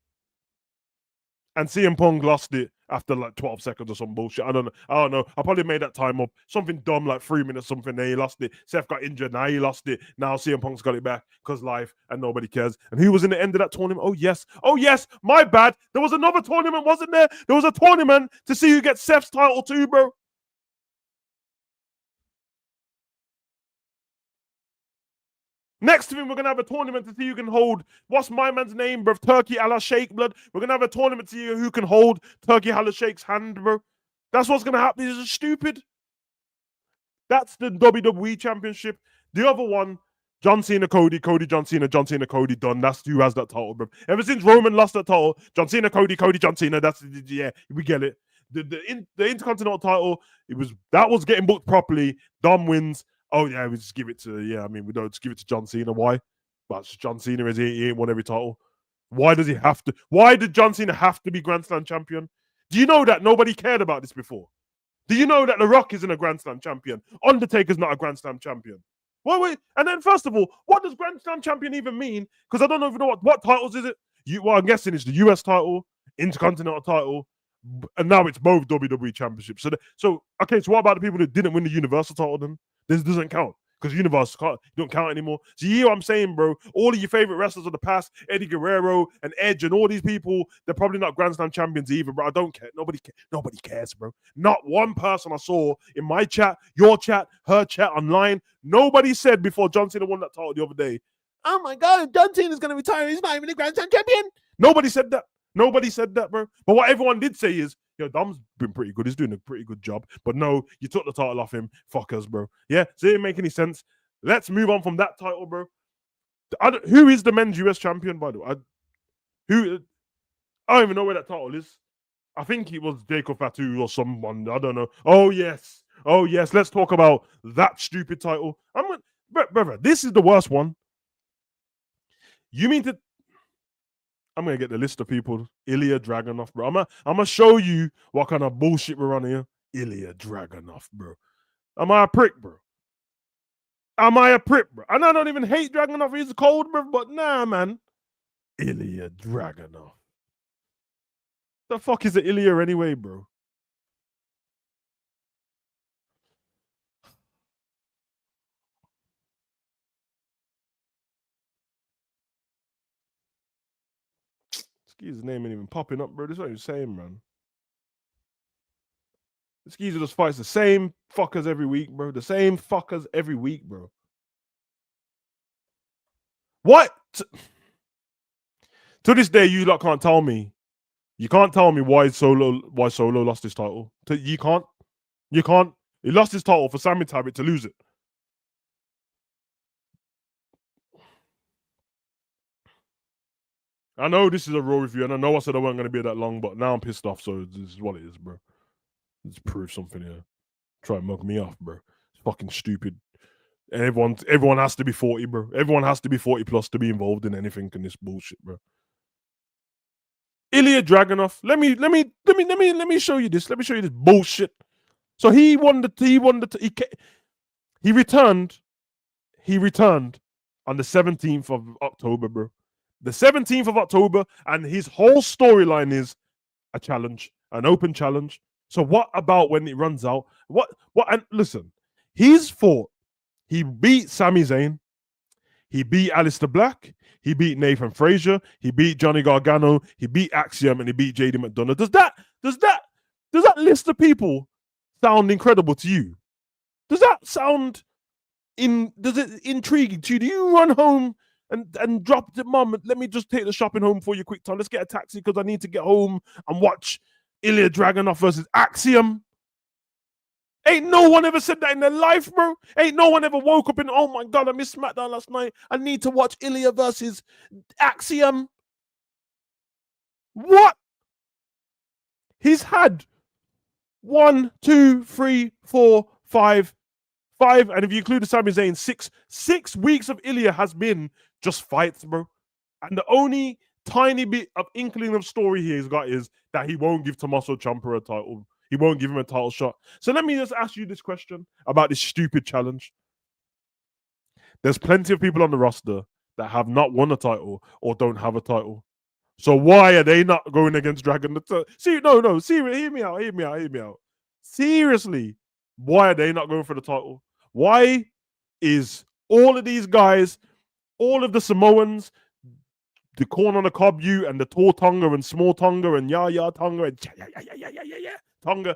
And CM Punk lost it after like 12 seconds or some bullshit. I don't know. I probably made that time up. Something dumb like 3 minutes, something. Then he lost it. Seth got injured. Now he lost it. Now CM Punk's got it back because life and nobody cares. And who was in the end of that tournament? Oh, yes. My bad. There was another tournament, wasn't there? There was a tournament to see who gets Seth's title too, bro. Next thing, we're going to have a tournament to see who can hold, what's my man's name, bro? Turkey a la Sheikh, blood. We're going to have a tournament to see who can hold Turkey a la Sheikh's hand, bro. That's what's going to happen. This is stupid. That's the WWE Championship. The other one, John Cena, Cody, John Cena, Cody, done. That's who has that title, bro. Ever since Roman lost that title, John Cena, Cody, John Cena. That's, yeah, we get it. The Intercontinental title, that was getting booked properly. Dom wins. Oh yeah, we just give it to we don't just give it to John Cena. Why? But John Cena he ain't won every title. Why does he have to? Why did John Cena have to be Grand Slam champion? Do you know that nobody cared about this before? Do you know that The Rock isn't a Grand Slam champion? Undertaker's not a Grand Slam champion. Wait. And then first of all, what does Grand Slam champion even mean? Because I don't even know what titles is it. Well, I'm guessing it's the US title, Intercontinental title, and now it's both WWE championships. So what about the people that didn't win the Universal title then? This doesn't count because Universal don't count anymore. So you hear what I'm saying, bro? All of your favorite wrestlers of the past, Eddie Guerrero and Edge and all these people, they're probably not Grand Slam champions either, bro. I don't care. Nobody cares, bro. Not one person I saw in my chat, your chat, her chat online. Nobody said before John Cena won that title the other day, oh my God, John Cena's going to retire. He's not even a Grand Slam champion. Nobody said that. Nobody said that, bro. But what everyone did say is, Dom's been pretty good. He's doing a pretty good job. But no, you took the title off him. Fuckers, bro. Yeah, so it didn't make any sense. Let's move on from that title, bro. Who is the men's US champion, by the way? I don't even know where that title is. I think it was Jacob Fatu or someone. I don't know. Oh, yes. Let's talk about that stupid title. Brother, this is the worst one. You mean to... I'm going to get the list of people. Ilya Dragunov, bro. I'm going to show you what kind of bullshit we're running here. Ilya Dragunov, bro. Am I a prick, bro? And I don't even hate Dragunov. He's cold, bro. But nah, man. Ilya Dragunov. The fuck is it Ilya anyway, bro? His name ain't even popping up, bro. This is what you're saying, man. This geezer just fights the same fuckers every week, bro. The same fuckers every week, bro. What? To this day, you lot can't tell me. You can't tell me why Solo lost his title. You can't. He lost his title for Sammy Tabit to lose it. I know this is a Raw review, and I know I said I wasn't going to be that long, but now I'm pissed off, so this is what it is, bro. Let's prove something here. Try and mug me off, bro. It's fucking stupid. And everyone has to be 40, bro. Everyone has to be 40 plus to be involved in anything in this bullshit, bro. Ilya Dragunov. Let me show you this. Let me show you this bullshit. So he returned on the 17th of October, bro. The 17th of October, and his whole storyline is a challenge, an open challenge. So what about when it runs out? And listen, he's fought. He beat Sami Zayn. He beat Aleister Black. He beat Nathan Frazier. He beat Johnny Gargano. He beat Axiom, and he beat JD McDonough. Does that list of people sound incredible to you? Does that sound does it intriguing to you? Do you run home and drop the mom? Let me just take the shopping home for you quick time. Let's get a taxi because I need to get home and watch Ilya Dragunov versus Axiom. Ain't no one ever said that in their life, bro. Ain't no one ever woke up and, oh my God, I missed SmackDown last night. I need to watch Ilya versus Axiom. What? He's had 1, 2, 3, 4, 5, and if you include the Sami Zayn, 6 weeks of Ilya has been just fights, bro. And the only tiny bit of inkling of story he's got is that he won't give Tommaso Ciampa a title. He won't give him a title shot. So let me just ask you this question about this stupid challenge. There's plenty of people on the roster that have not won a title or don't have a title. So why are they not going against Dragon? Seriously, hear me out. Seriously, why are they not going for the title? Why is all of these guys, all of the Samoans, the corn on the cob you and the tall Tonga and small Tonga and ya Tonga and yeah Tonga,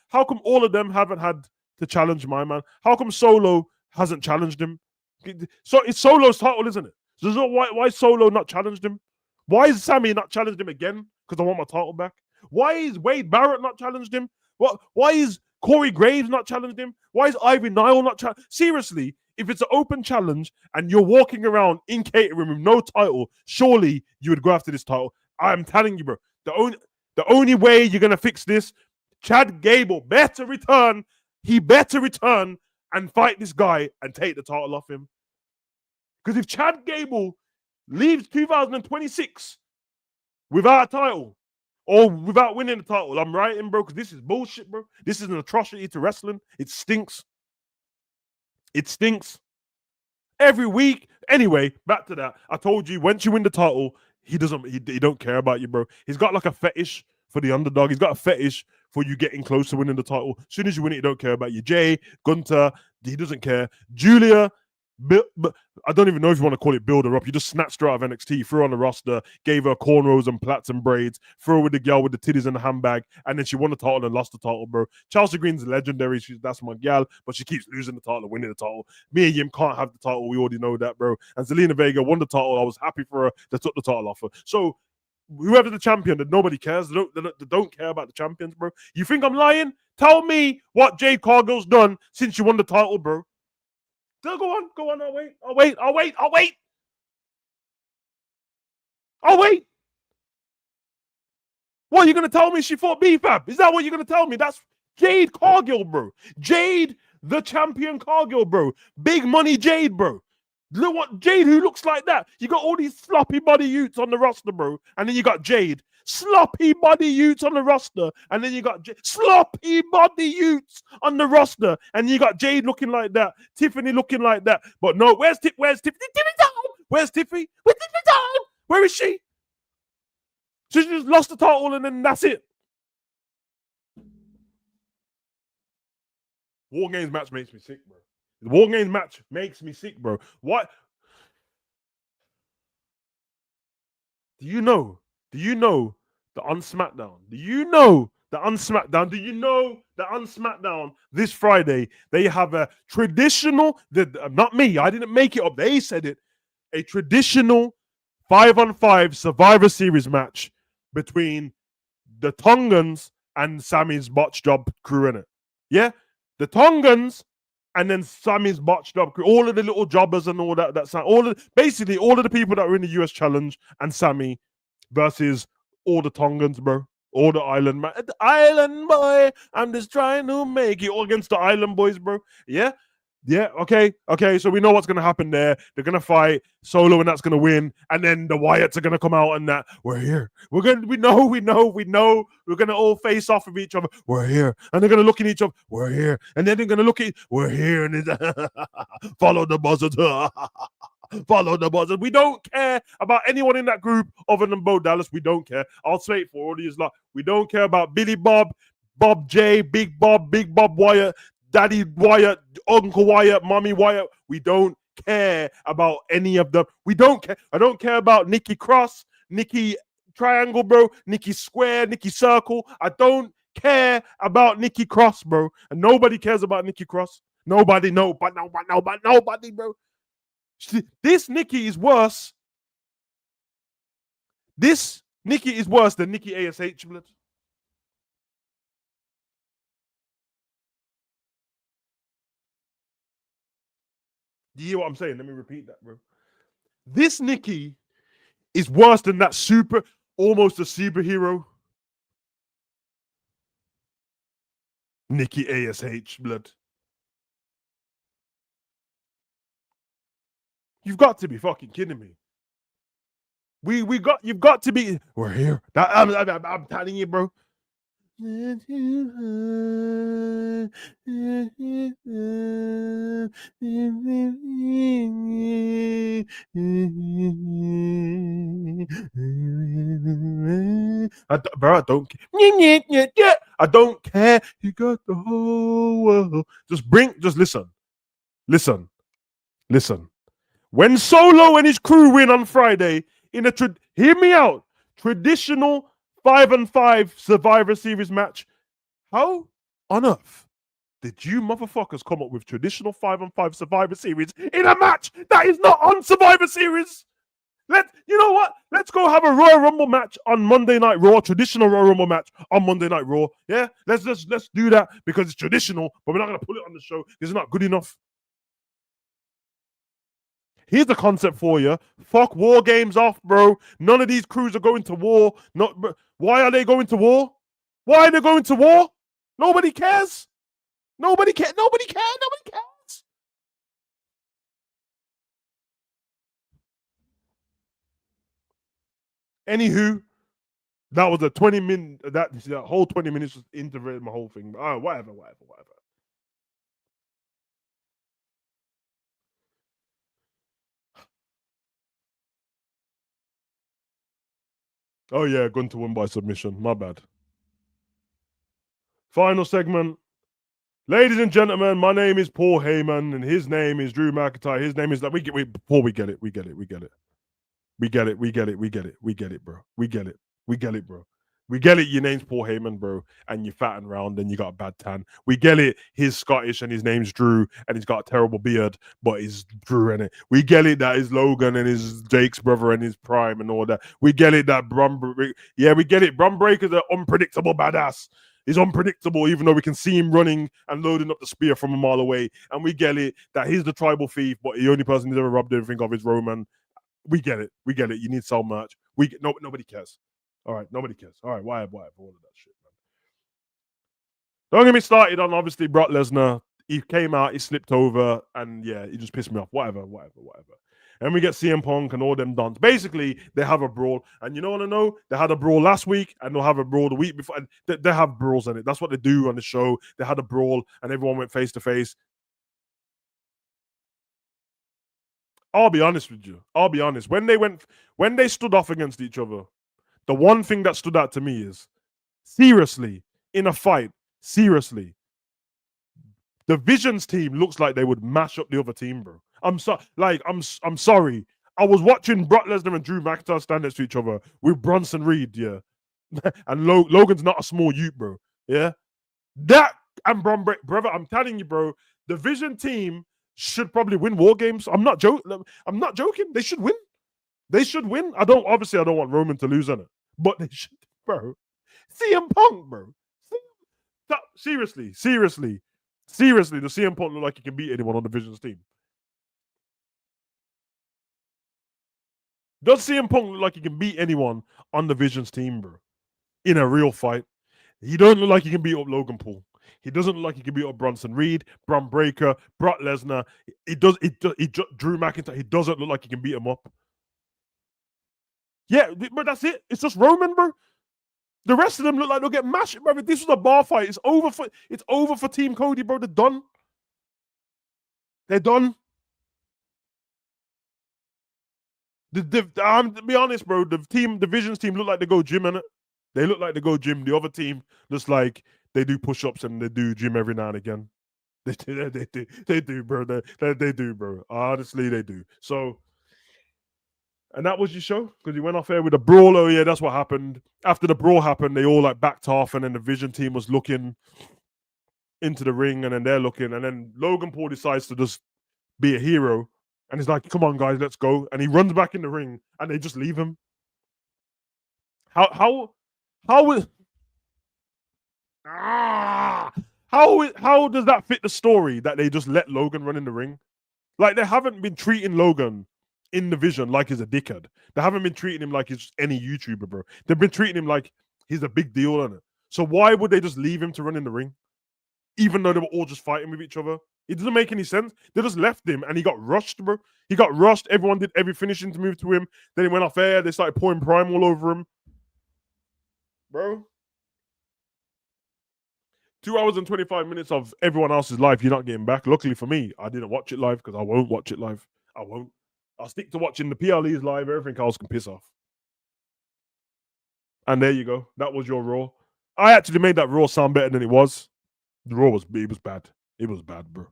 how come all of them haven't had to challenge my man? How come Solo hasn't challenged him? So it's Solo's title, isn't it? So why Solo not challenged him? Why is Sammy not challenged him again? Because I want my title back. Why is Wade Barrett not challenged him? Why is Corey Graves not challenged him? Why is Ivy Nile not challenged? Seriously, if it's an open challenge and you're walking around in catering with no title, surely you would go after this title. I'm telling you, bro. The only way you're gonna fix this, Chad Gable better return. He better return and fight this guy and take the title off him. Because if Chad Gable leaves 2026 without a title or without winning the title, I'm writing, bro, because this is bullshit, bro. This is an atrocity to wrestling. It stinks. It stinks. Every week. Anyway, back to that. I told you, once you win the title, he don't care about you, bro. He's got like a fetish for the underdog. He's got a fetish for you getting close to winning the title. As soon as you win it, he don't care about you. Jay, Gunter, he doesn't care. Julia, but I don't even know if you want to call it build her up. You just snatched her out of NXT, threw her on the roster, gave her cornrows and plaits and braids, threw her with the girl with the titties and the handbag, and then she won the title and lost the title, bro. Chelsea Green's legendary. That's my gal, but she keeps losing the title and winning the title. Me and Yim can't have the title. We already know that, bro. And Zelina Vega won the title. I was happy for her. They took the title off her. So whoever's the champion, that nobody cares. They don't care about the champions, bro. You think I'm lying? Tell me what Jade Cargill's done since you won the title, bro. Go on. I'll wait. What, you're going to tell me she fought B-Fab? Is that what you're going to tell me? That's Jade Cargill, bro. Jade, the champion Cargill, bro. Big money Jade, bro. Look what Jade, who looks like that. You got all these sloppy body utes on the roster, bro. And then you got Jade. Sloppy body utes on the roster. And then you got sloppy body utes on the roster. And you got Jade looking like that. Tiffany looking like that. But no, where's Tiffany? Where's Tiffany? Where's Tiffany down? Where is she? She just lost the title and then that's it. War Games match makes me sick, bro. The War Games match makes me sick, bro. What? Do you know the on SmackDown? Do you know the on SmackDown this Friday? They have a traditional, not me, I didn't make it up. They said it. A traditional 5-on-5 Survivor Series match between the Tongans and Sammy's botch job crew in it. Yeah? The Tongans and then Sammy's botched up crew, all of the little jobbers and all that. Basically all of the people that were in the US Challenge and Sammy versus all the Tongans, bro. All the Island man. The Island boy, I'm just trying to make it. All against the Island boys, bro. Yeah? Yeah, okay. So we know what's going to happen there. They're going to fight Solo and that's going to win. And then the Wyatts are going to come out and that. We're here. We know. We're going to all face off of each other. We're here. And they're going to look at each other. We're here. And then they're going to look at, we're here. And follow the buzzard. Follow the buzzard. We don't care about anyone in that group other than Bo Dallas. We don't care. I'll say it for all these lot. We don't care about Billy Bob, Bob J, Big Bob Wyatt, Daddy Wyatt, Uncle Wyatt, Mommy Wyatt. We don't care about any of them. We don't care. I don't care about Nikki Cross, Nikki Triangle, bro, Nikki Square, Nikki Circle. I don't care about Nikki Cross, bro. And nobody cares about Nikki Cross. Nobody, bro. This Nikki is worse. This Nikki is worse than Nikki ASH, blood. Do you hear what I'm saying? Let me repeat that, bro. This Nikki is worse than that almost a superhero. Nikki ASH, blood. You've got to be fucking kidding me. You've got to be. We're here. I'm telling you, bro. I don't care. I don't care. You got the whole world. Just listen. When Solo and his crew win on Friday in hear me out, traditional 5-on-5 Survivor Series match, how on earth Did you motherfuckers come up with traditional 5-on-5 Survivor Series in a match that is not on Survivor Series? You know what? Let's go have a Royal Rumble match on Monday Night Raw, traditional Royal Rumble match on Monday Night Raw. Yeah, let's do that because it's traditional, but we're not gonna put it on the show because it's not good enough. Here's a concept for you. Fuck war games off, bro. None of these crews are going to war. Why are they going to war? Why are they going to war? Nobody cares. Nobody cares. Nobody cares. Nobody cares. Anywho, that was a 20-minute. That whole 20 minutes was integrated my whole thing. Whatever. Oh yeah, going to win by submission. My bad. Final segment. Ladies and gentlemen, my name is Paul Heyman, and his name is Drew McIntyre. His name is like we get it. We get it. We get it. We get it. We get it. We get it. We get it. We get it, bro. We get it. We get it, bro. We get it. Your name's Paul Heyman, bro, and you're fat and round, and you got a bad tan. We get it. He's Scottish, and his name's Drew, and he's got a terrible beard, but he's Drew in it. We get it that he's Logan and his Jake's brother and his prime and all that. We get it that we get it. Brum Breaker's an unpredictable badass. He's unpredictable, even though we can see him running and loading up the spear from a mile away. And we get it that he's the tribal thief, but the only person who's ever robbed everything of is Roman. We get it. We get it. You need so much. Nobody cares. All right, nobody cares. All right, why all of that shit, man. Don't get me started on obviously Brock Lesnar. He came out, he slipped over, and yeah, he just pissed me off. Whatever. And we get CM Punk and all them dons. Basically, they have a brawl. And you know what I know? They had a brawl last week and they'll have a brawl the week before. And they have brawls in it. That's what they do on the show. They had a brawl and everyone went face to face. I'll be honest with you. I'll be honest. When they stood off against each other, the one thing that stood out to me is seriously, in a fight, seriously, the Visions team looks like they would mash up the other team, bro. I'm sorry. I was watching Brock Lesnar and Drew McIntyre stand next to each other with Bronson Reed, yeah. And Logan's not a small youth, bro. Yeah. That and brother, I'm telling you, bro, the Vision team should probably win war games. I'm not joking. They should win. They should win. I don't want Roman to lose on it. But they should, bro. CM Punk, bro. Seriously, does CM Punk look like he can beat anyone on the Visions team? Does CM Punk look like he can beat anyone on the Visions team, bro? In a real fight. He doesn't look like he can beat up Logan Paul. He doesn't look like he can beat up Bronson Reed, Bron Breakker, Brock Lesnar. Drew McIntyre. He doesn't look like he can beat him up. Yeah, but that's it. It's just Roman, bro. The rest of them look like they'll get mashed, bro. This was a bar fight. It's over for Team Cody, bro. They're done. They're done. To be honest, bro, the Visions team look like they go gym, innit? They look like they go gym. The other team looks like they do push-ups and they do gym every now and again. They do, bro. They do, bro. Honestly, they do. So, and that was your show because you went off air with a brawl. Oh yeah, that's what happened. After the brawl happened, they all like backed off, and then the Vision team was looking into the ring, and then they're looking, and then Logan Paul decides to just be a hero, and he's like, "Come on, guys, let's go!" And he runs back in the ring, and they just leave him. How is how does that fit the story that they just let Logan run in the ring? Like they haven't been treating Logan in the Vision like he's a dickhead. They haven't been treating him like he's just any YouTuber, bro. They've been treating him like he's a big deal on it. So why would they just leave him to run in the ring, even though they were all just fighting with each other? It doesn't make any sense. They just left him and he got rushed, bro. He got rushed. Everyone did every finishing to move to him. Then he went off air. They started pouring prime all over him, bro. 2 hours and 25 minutes of everyone else's life you're not getting back. Luckily for me, I didn't watch it live because I won't watch it live. I won't. I'll stick to watching the PLEs live. Everything else can piss off. And there you go. That was your Raw. I actually made that Raw sound better than it was. The Raw was bad. It was bad, bro.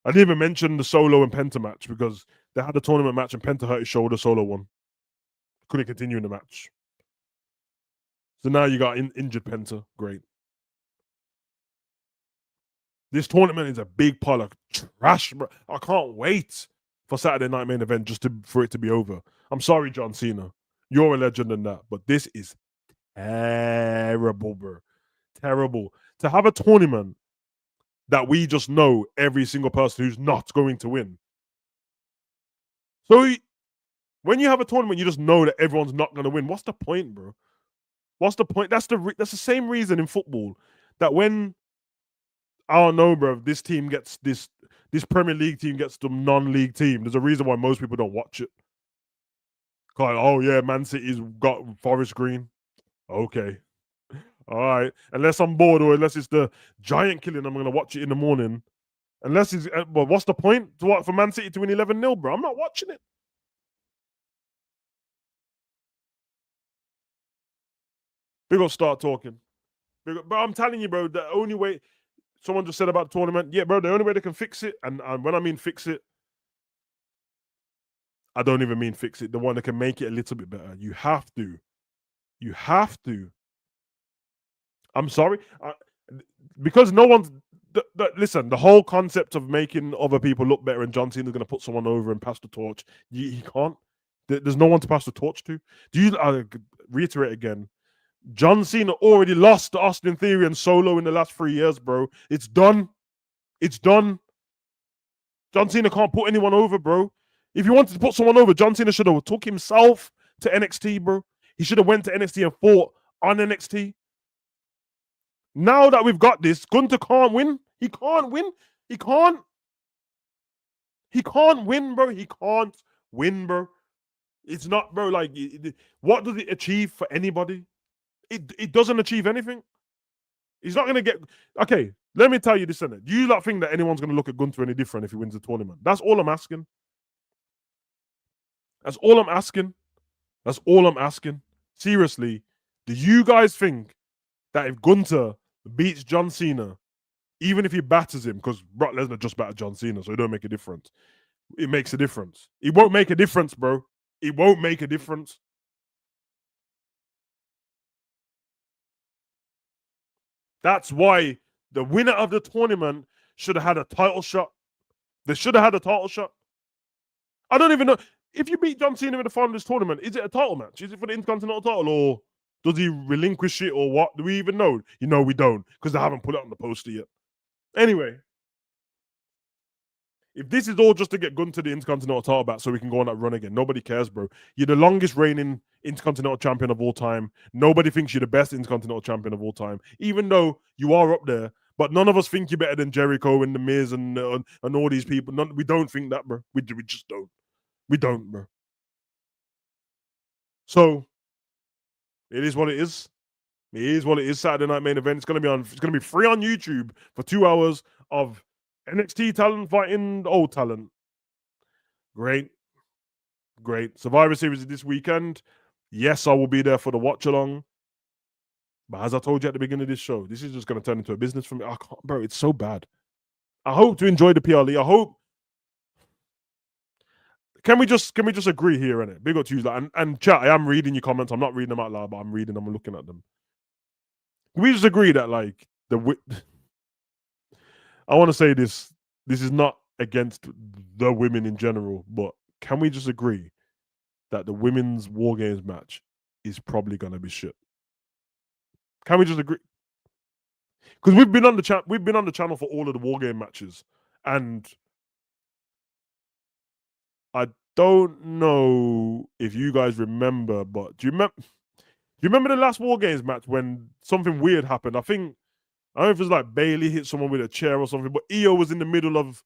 I didn't even mention the Solo and Penta match because they had a tournament match and Penta hurt his shoulder. Solo won. Couldn't continue in the match. So now you got injured Penta. Great. This tournament is a big pile of trash, bro. I can't wait for Saturday night main event for it to be over. I'm sorry, John Cena. You're a legend in that, but this is terrible, bro. Terrible. To have a tournament that we just know every single person who's not going to win. So when you have a tournament, you just know that everyone's not going to win. What's the point, bro? What's the point? That's the same reason in football that when I don't know, bro, this team gets this Premier League team gets the non-league team. There's a reason why most people don't watch it. Like, oh yeah, Man City's got Forest Green. Okay, all right. Unless I'm bored or unless it's the Giant killing, I'm gonna watch it in the morning. Unless it's well, what's the point to what for Man City to win 11-0, bro? I'm not watching it. They gonna start talking. But I'm telling you, bro, the only way someone just said about the tournament, yeah, bro, the only way they can fix it, and when I mean fix it, I don't even mean fix it. The one that can make it a little bit better. You have to. You have to. I'm sorry, because no one's. Listen, the whole concept of making other people look better and John Cena's going to put someone over and pass the torch. He can't. There's no one to pass the torch to. Do you reiterate again? John Cena already lost to Austin Theory and Solo in the last 3 years, bro. It's done. It's done. John Cena can't put anyone over, bro. If he wanted to put someone over, John Cena should have took himself to NXT, bro. He should have went to NXT and fought on NXT. Now that we've got this, Gunther can't win. He can't win. He can't. He can't win, bro. He can't win, bro. It's not, bro. Like, what does it achieve for anybody? It doesn't achieve anything. He's not gonna get. Okay, let me tell you this, innit? Do you not think that anyone's gonna look at Gunther any different if he wins the tournament? That's all I'm asking. That's all I'm asking. That's all I'm asking. Seriously, do you guys think that if Gunther beats John Cena, even if he batters him, because Brock Lesnar just battered John Cena, so it don't make a difference. It makes a difference. It won't make a difference, bro. It won't make a difference. That's why the winner of the tournament should have had a title shot. They should have had a title shot. I don't even know. If you beat John Cena in the final of this tournament, is it a title match? Is it for the Intercontinental title, or does he relinquish it, or what? Do we even know? You know, we don't, because they haven't put it on the poster yet. Anyway, if this is all just to get Gunther the Intercontinental title back so we can go on that run again, nobody cares, bro. You're the longest reigning Intercontinental champion of all time. Nobody thinks you're the best Intercontinental champion of all time, even though you are up there. But none of us think you're better than Jericho and The Miz and all these people. We don't think that, bro. We just don't. We don't, bro. So it is what it is. It is what it is. Saturday night main event. It's gonna be free on YouTube for 2 hours of NXT talent fighting old talent. Great. Great. Survivor Series is this weekend. Yes, I will be there for the watch along. But as I told you at the beginning of this show, this is just going to turn into a business for me. I can't, bro. It's so bad. I hope to enjoy the PLE. I hope. Can we just agree here, innit? Big up to you, and chat. I am reading your comments. I'm not reading them out loud, but I'm reading them and looking at them. Can we just agree that like I want to say this. This is not against the women in general, but can we just agree that the women's War Games match is probably going to be shit? Can we just agree? Because we've been on the channel for all of the War Game matches, and I don't know if you guys remember, but do you remember the last War Games match when something weird happened? I don't know if it was like Bailey hit someone with a chair or something, but Io was in the middle of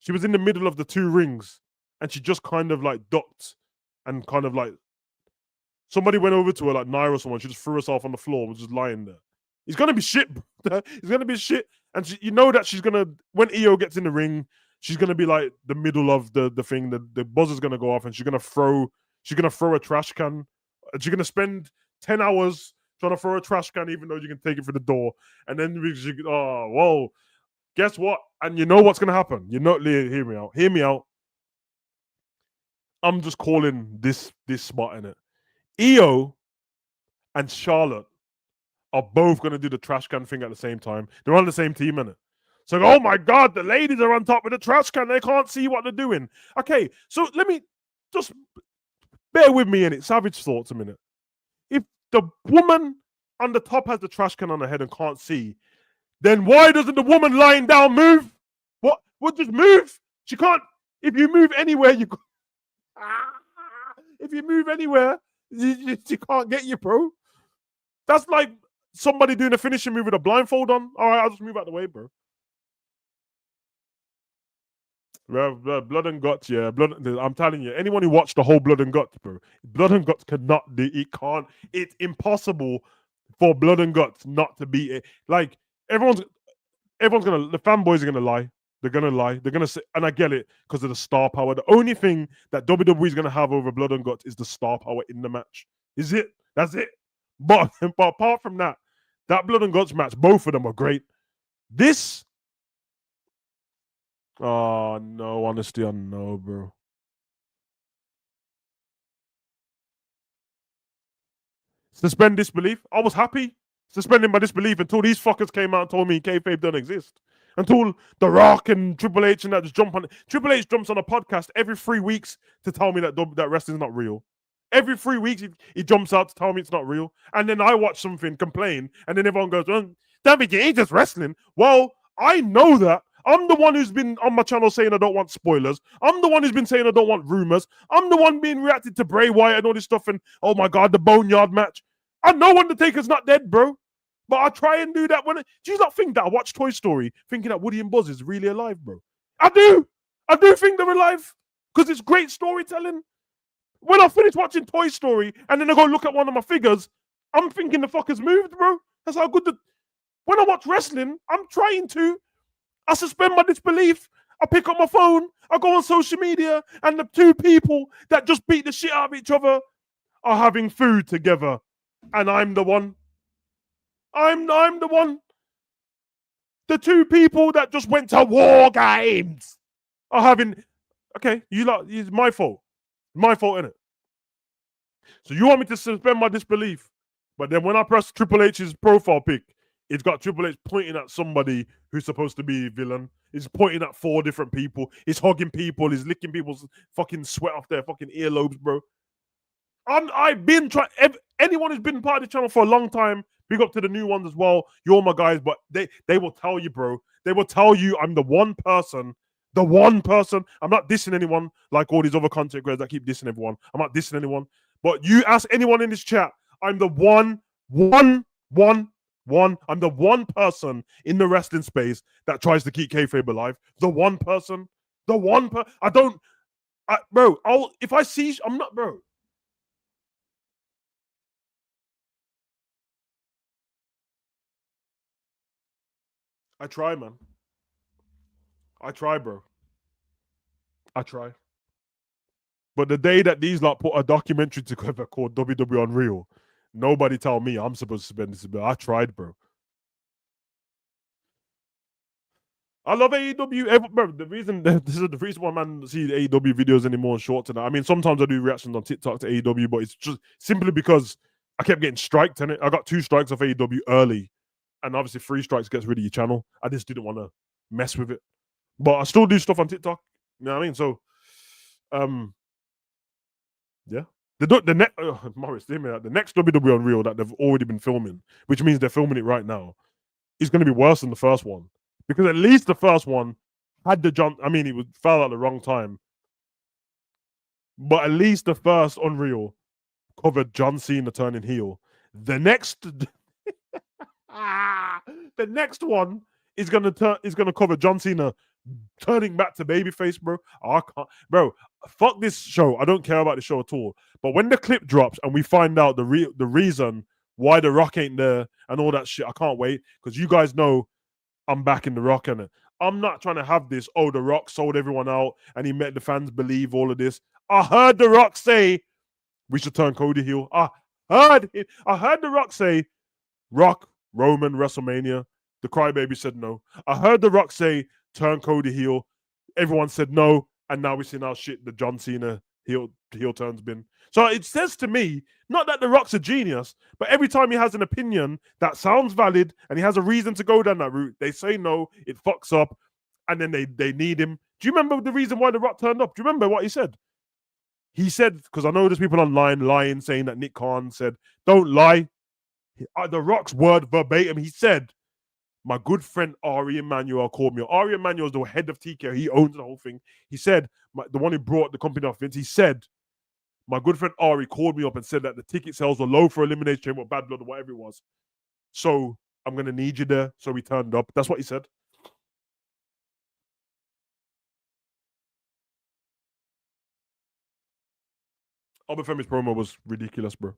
the two rings, and she just kind of like ducked and kind of like somebody went over to her, like Naira or someone. She just threw herself on the floor and was just lying there. It's gonna be shit, bro. It's gonna be shit, and you know that she's gonna, when Io gets in the ring, she's gonna be like the middle of the thing. The buzzer's gonna go off, and she's gonna throw a trash can. And she's gonna spend 10 hours trying to throw a trash can, even though you can take it through the door. And then whoa, guess what? And you know what's gonna happen? Hear me out. Hear me out. I'm just calling this spot in it. Io and Charlotte are both going to do the trash can thing at the same time. They're on the same team, innit? So, oh my God, the ladies are on top of the trash can. They can't see what they're doing. Okay, so let me just bear with me in it. Savage thoughts a minute. If the woman on the top has the trash can on her head and can't see, then why doesn't the woman lying down move? What? Just move? She can't. If you move anywhere, you. If you move anywhere, she can't get you, bro. That's like somebody doing a finishing move with a blindfold on. All right, I'll just move out the way, bro. Blood and guts, yeah. I'm telling you, anyone who watched the whole Blood and Guts, bro, Blood and Guts cannot do it. Can't. It's impossible for Blood and Guts not to beat it. Like everyone's gonna. The fanboys are gonna lie. They're gonna lie. They're gonna say, and I get it because of the star power. The only thing that WWE is gonna have over Blood and Guts is the star power in the match. Is it? That's it. But apart from that, that Blood and Guts match, both of them are great. This. Oh no, honestly, I know, bro. Suspend disbelief. I was happy suspending my disbelief until these fuckers came out and told me kayfabe doesn't exist. Until The Rock and Triple H and that just jump on it. Triple H jumps on a podcast every 3 weeks to tell me that wrestling's not real. Every 3 weeks he jumps out to tell me it's not real. And then I watch something, complain, and then everyone goes, oh, damn it, you ain't just wrestling. Well, I know that. I'm the one who's been on my channel saying I don't want spoilers. I'm the one who's been saying I don't want rumors. I'm the one being reacted to Bray Wyatt and all this stuff and, oh my God, the Boneyard match. I know Undertaker's not dead, bro. But I try and do that when. Do you not think that I watch Toy Story thinking that Woody and Buzz is really alive, bro? I do. I do think they're alive because it's great storytelling. When I finish watching Toy Story and then I go look at one of my figures, I'm thinking the fuckers moved, bro. That's how good the. When I watch wrestling, I'm trying to. I suspend my disbelief. I pick up my phone. I go on social media, and the two people that just beat the shit out of each other are having food together, and I'm the one. I'm the one. The two people that just went to war games are having. Okay, it's my fault. My fault, innit? So you want me to suspend my disbelief, but then when I press Triple H's profile pic, it's got Triple H pointing at somebody who's supposed to be a villain. He's pointing at 4 different people. He's hugging people. He's licking people's fucking sweat off their fucking earlobes, bro. I've been trying. Anyone who's been part of the channel for a long time, big up to the new ones as well. You're my guys, but they will tell you, bro. They will tell you I'm the one person. The one person. I'm not dissing anyone like all these other content creators that keep dissing everyone. I'm not dissing anyone. But you ask anyone in this chat, I'm the one. I'm the one person in the wrestling space that tries to keep kayfabe alive. The one person. I don't. Bro, if I see. I'm not, bro. I try, man. I try, bro. I try. But the day that these lot put a documentary together called WWE Unreal, nobody tell me I'm supposed to spend this. I tried, bro. I love AEW. Bro, this is the reason why man see AEW videos anymore short tonight. I mean, sometimes I do reactions on TikTok to AEW, but it's just simply because I kept getting striked in it. I got 2 strikes off AEW early, and obviously 3 strikes gets rid of your channel. I just didn't want to mess with it. But I still do stuff on TikTok. You know what I mean? So, yeah. Morris, hear me out. The next WWE Unreal that they've already been filming, which means they're filming it right now, is going to be worse than the first one. Because at least the first one had the jump. I mean, it fell at the wrong time. But at least the first Unreal covered John Cena turning heel. The next one is gonna cover John Cena turning back to babyface, bro. I can't, bro. Fuck this show. I don't care about the show at all. But when the clip drops and we find out the reason why the Rock ain't there and all that shit, I can't wait because you guys know I'm backing the Rock in it. I'm not trying to have this. Oh, the Rock sold everyone out and he made the fans believe all of this. I heard the Rock say we should turn Cody heel. I heard the Rock say Rock Roman WrestleMania. The Crybaby said no. I heard the Rock say turn Cody heel. Everyone said no, and now we're seeing our shit. The John Cena heel turn's been. So it says to me, not that The Rock's a genius, but every time he has an opinion that sounds valid and he has a reason to go down that route, they say no, it fucks up, and then they need him. Do you remember the reason why The Rock turned up? Do you remember what he said? He said, because I know there's people online lying, saying that Nick Khan said, don't lie. The Rock's word verbatim, he said, my good friend Ari Emanuel called me. Ari Emanuel is the head of TK. He owns the whole thing. He said, the one who brought the company off Vince, he said, my good friend Ari called me up and said that the ticket sales were low for Elimination Chamber or Bad Blood or whatever it was. So I'm going to need you there. So we turned up. That's what he said. Albert Femi's promo was ridiculous, bro.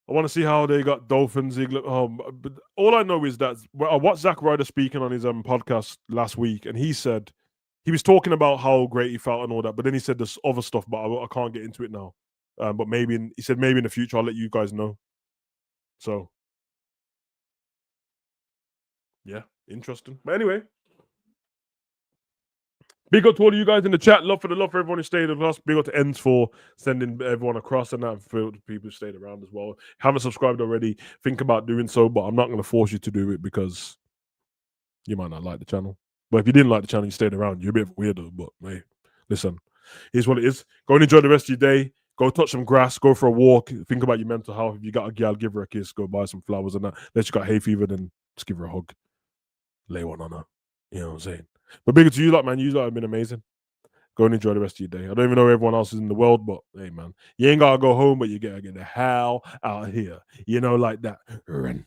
I want to see how they got Dolphin Ziggler. But all I know is that I watched Zack Ryder speaking on his podcast last week, and he said he was talking about how great he felt and all that, but then he said there's other stuff, but I can't get into it now. But he said maybe in the future I'll let you guys know. So yeah, interesting. But anyway, big up to all of you guys in the chat. Love for everyone who stayed with us. Big up to Ends for sending everyone across, and that for the people who stayed around as well. Haven't subscribed already, think about doing so, but I'm not going to force you to do it because you might not like the channel. But if you didn't like the channel, you stayed around, you're a bit weirdo. But hey, listen, here's what it is. Go and enjoy the rest of your day. Go touch some grass. Go for a walk. Think about your mental health. If you got a gal, give her a kiss. Go buy some flowers and that. Unless you got hay fever, then just give her a hug. Lay one on her. You know what I'm saying? But bigger to you lot, man. You lot have been amazing. Go and enjoy the rest of your day. I don't even know where everyone else is in the world, but hey, man, you ain't gotta go home, but you gotta get the hell out of here. You know, like that. Run.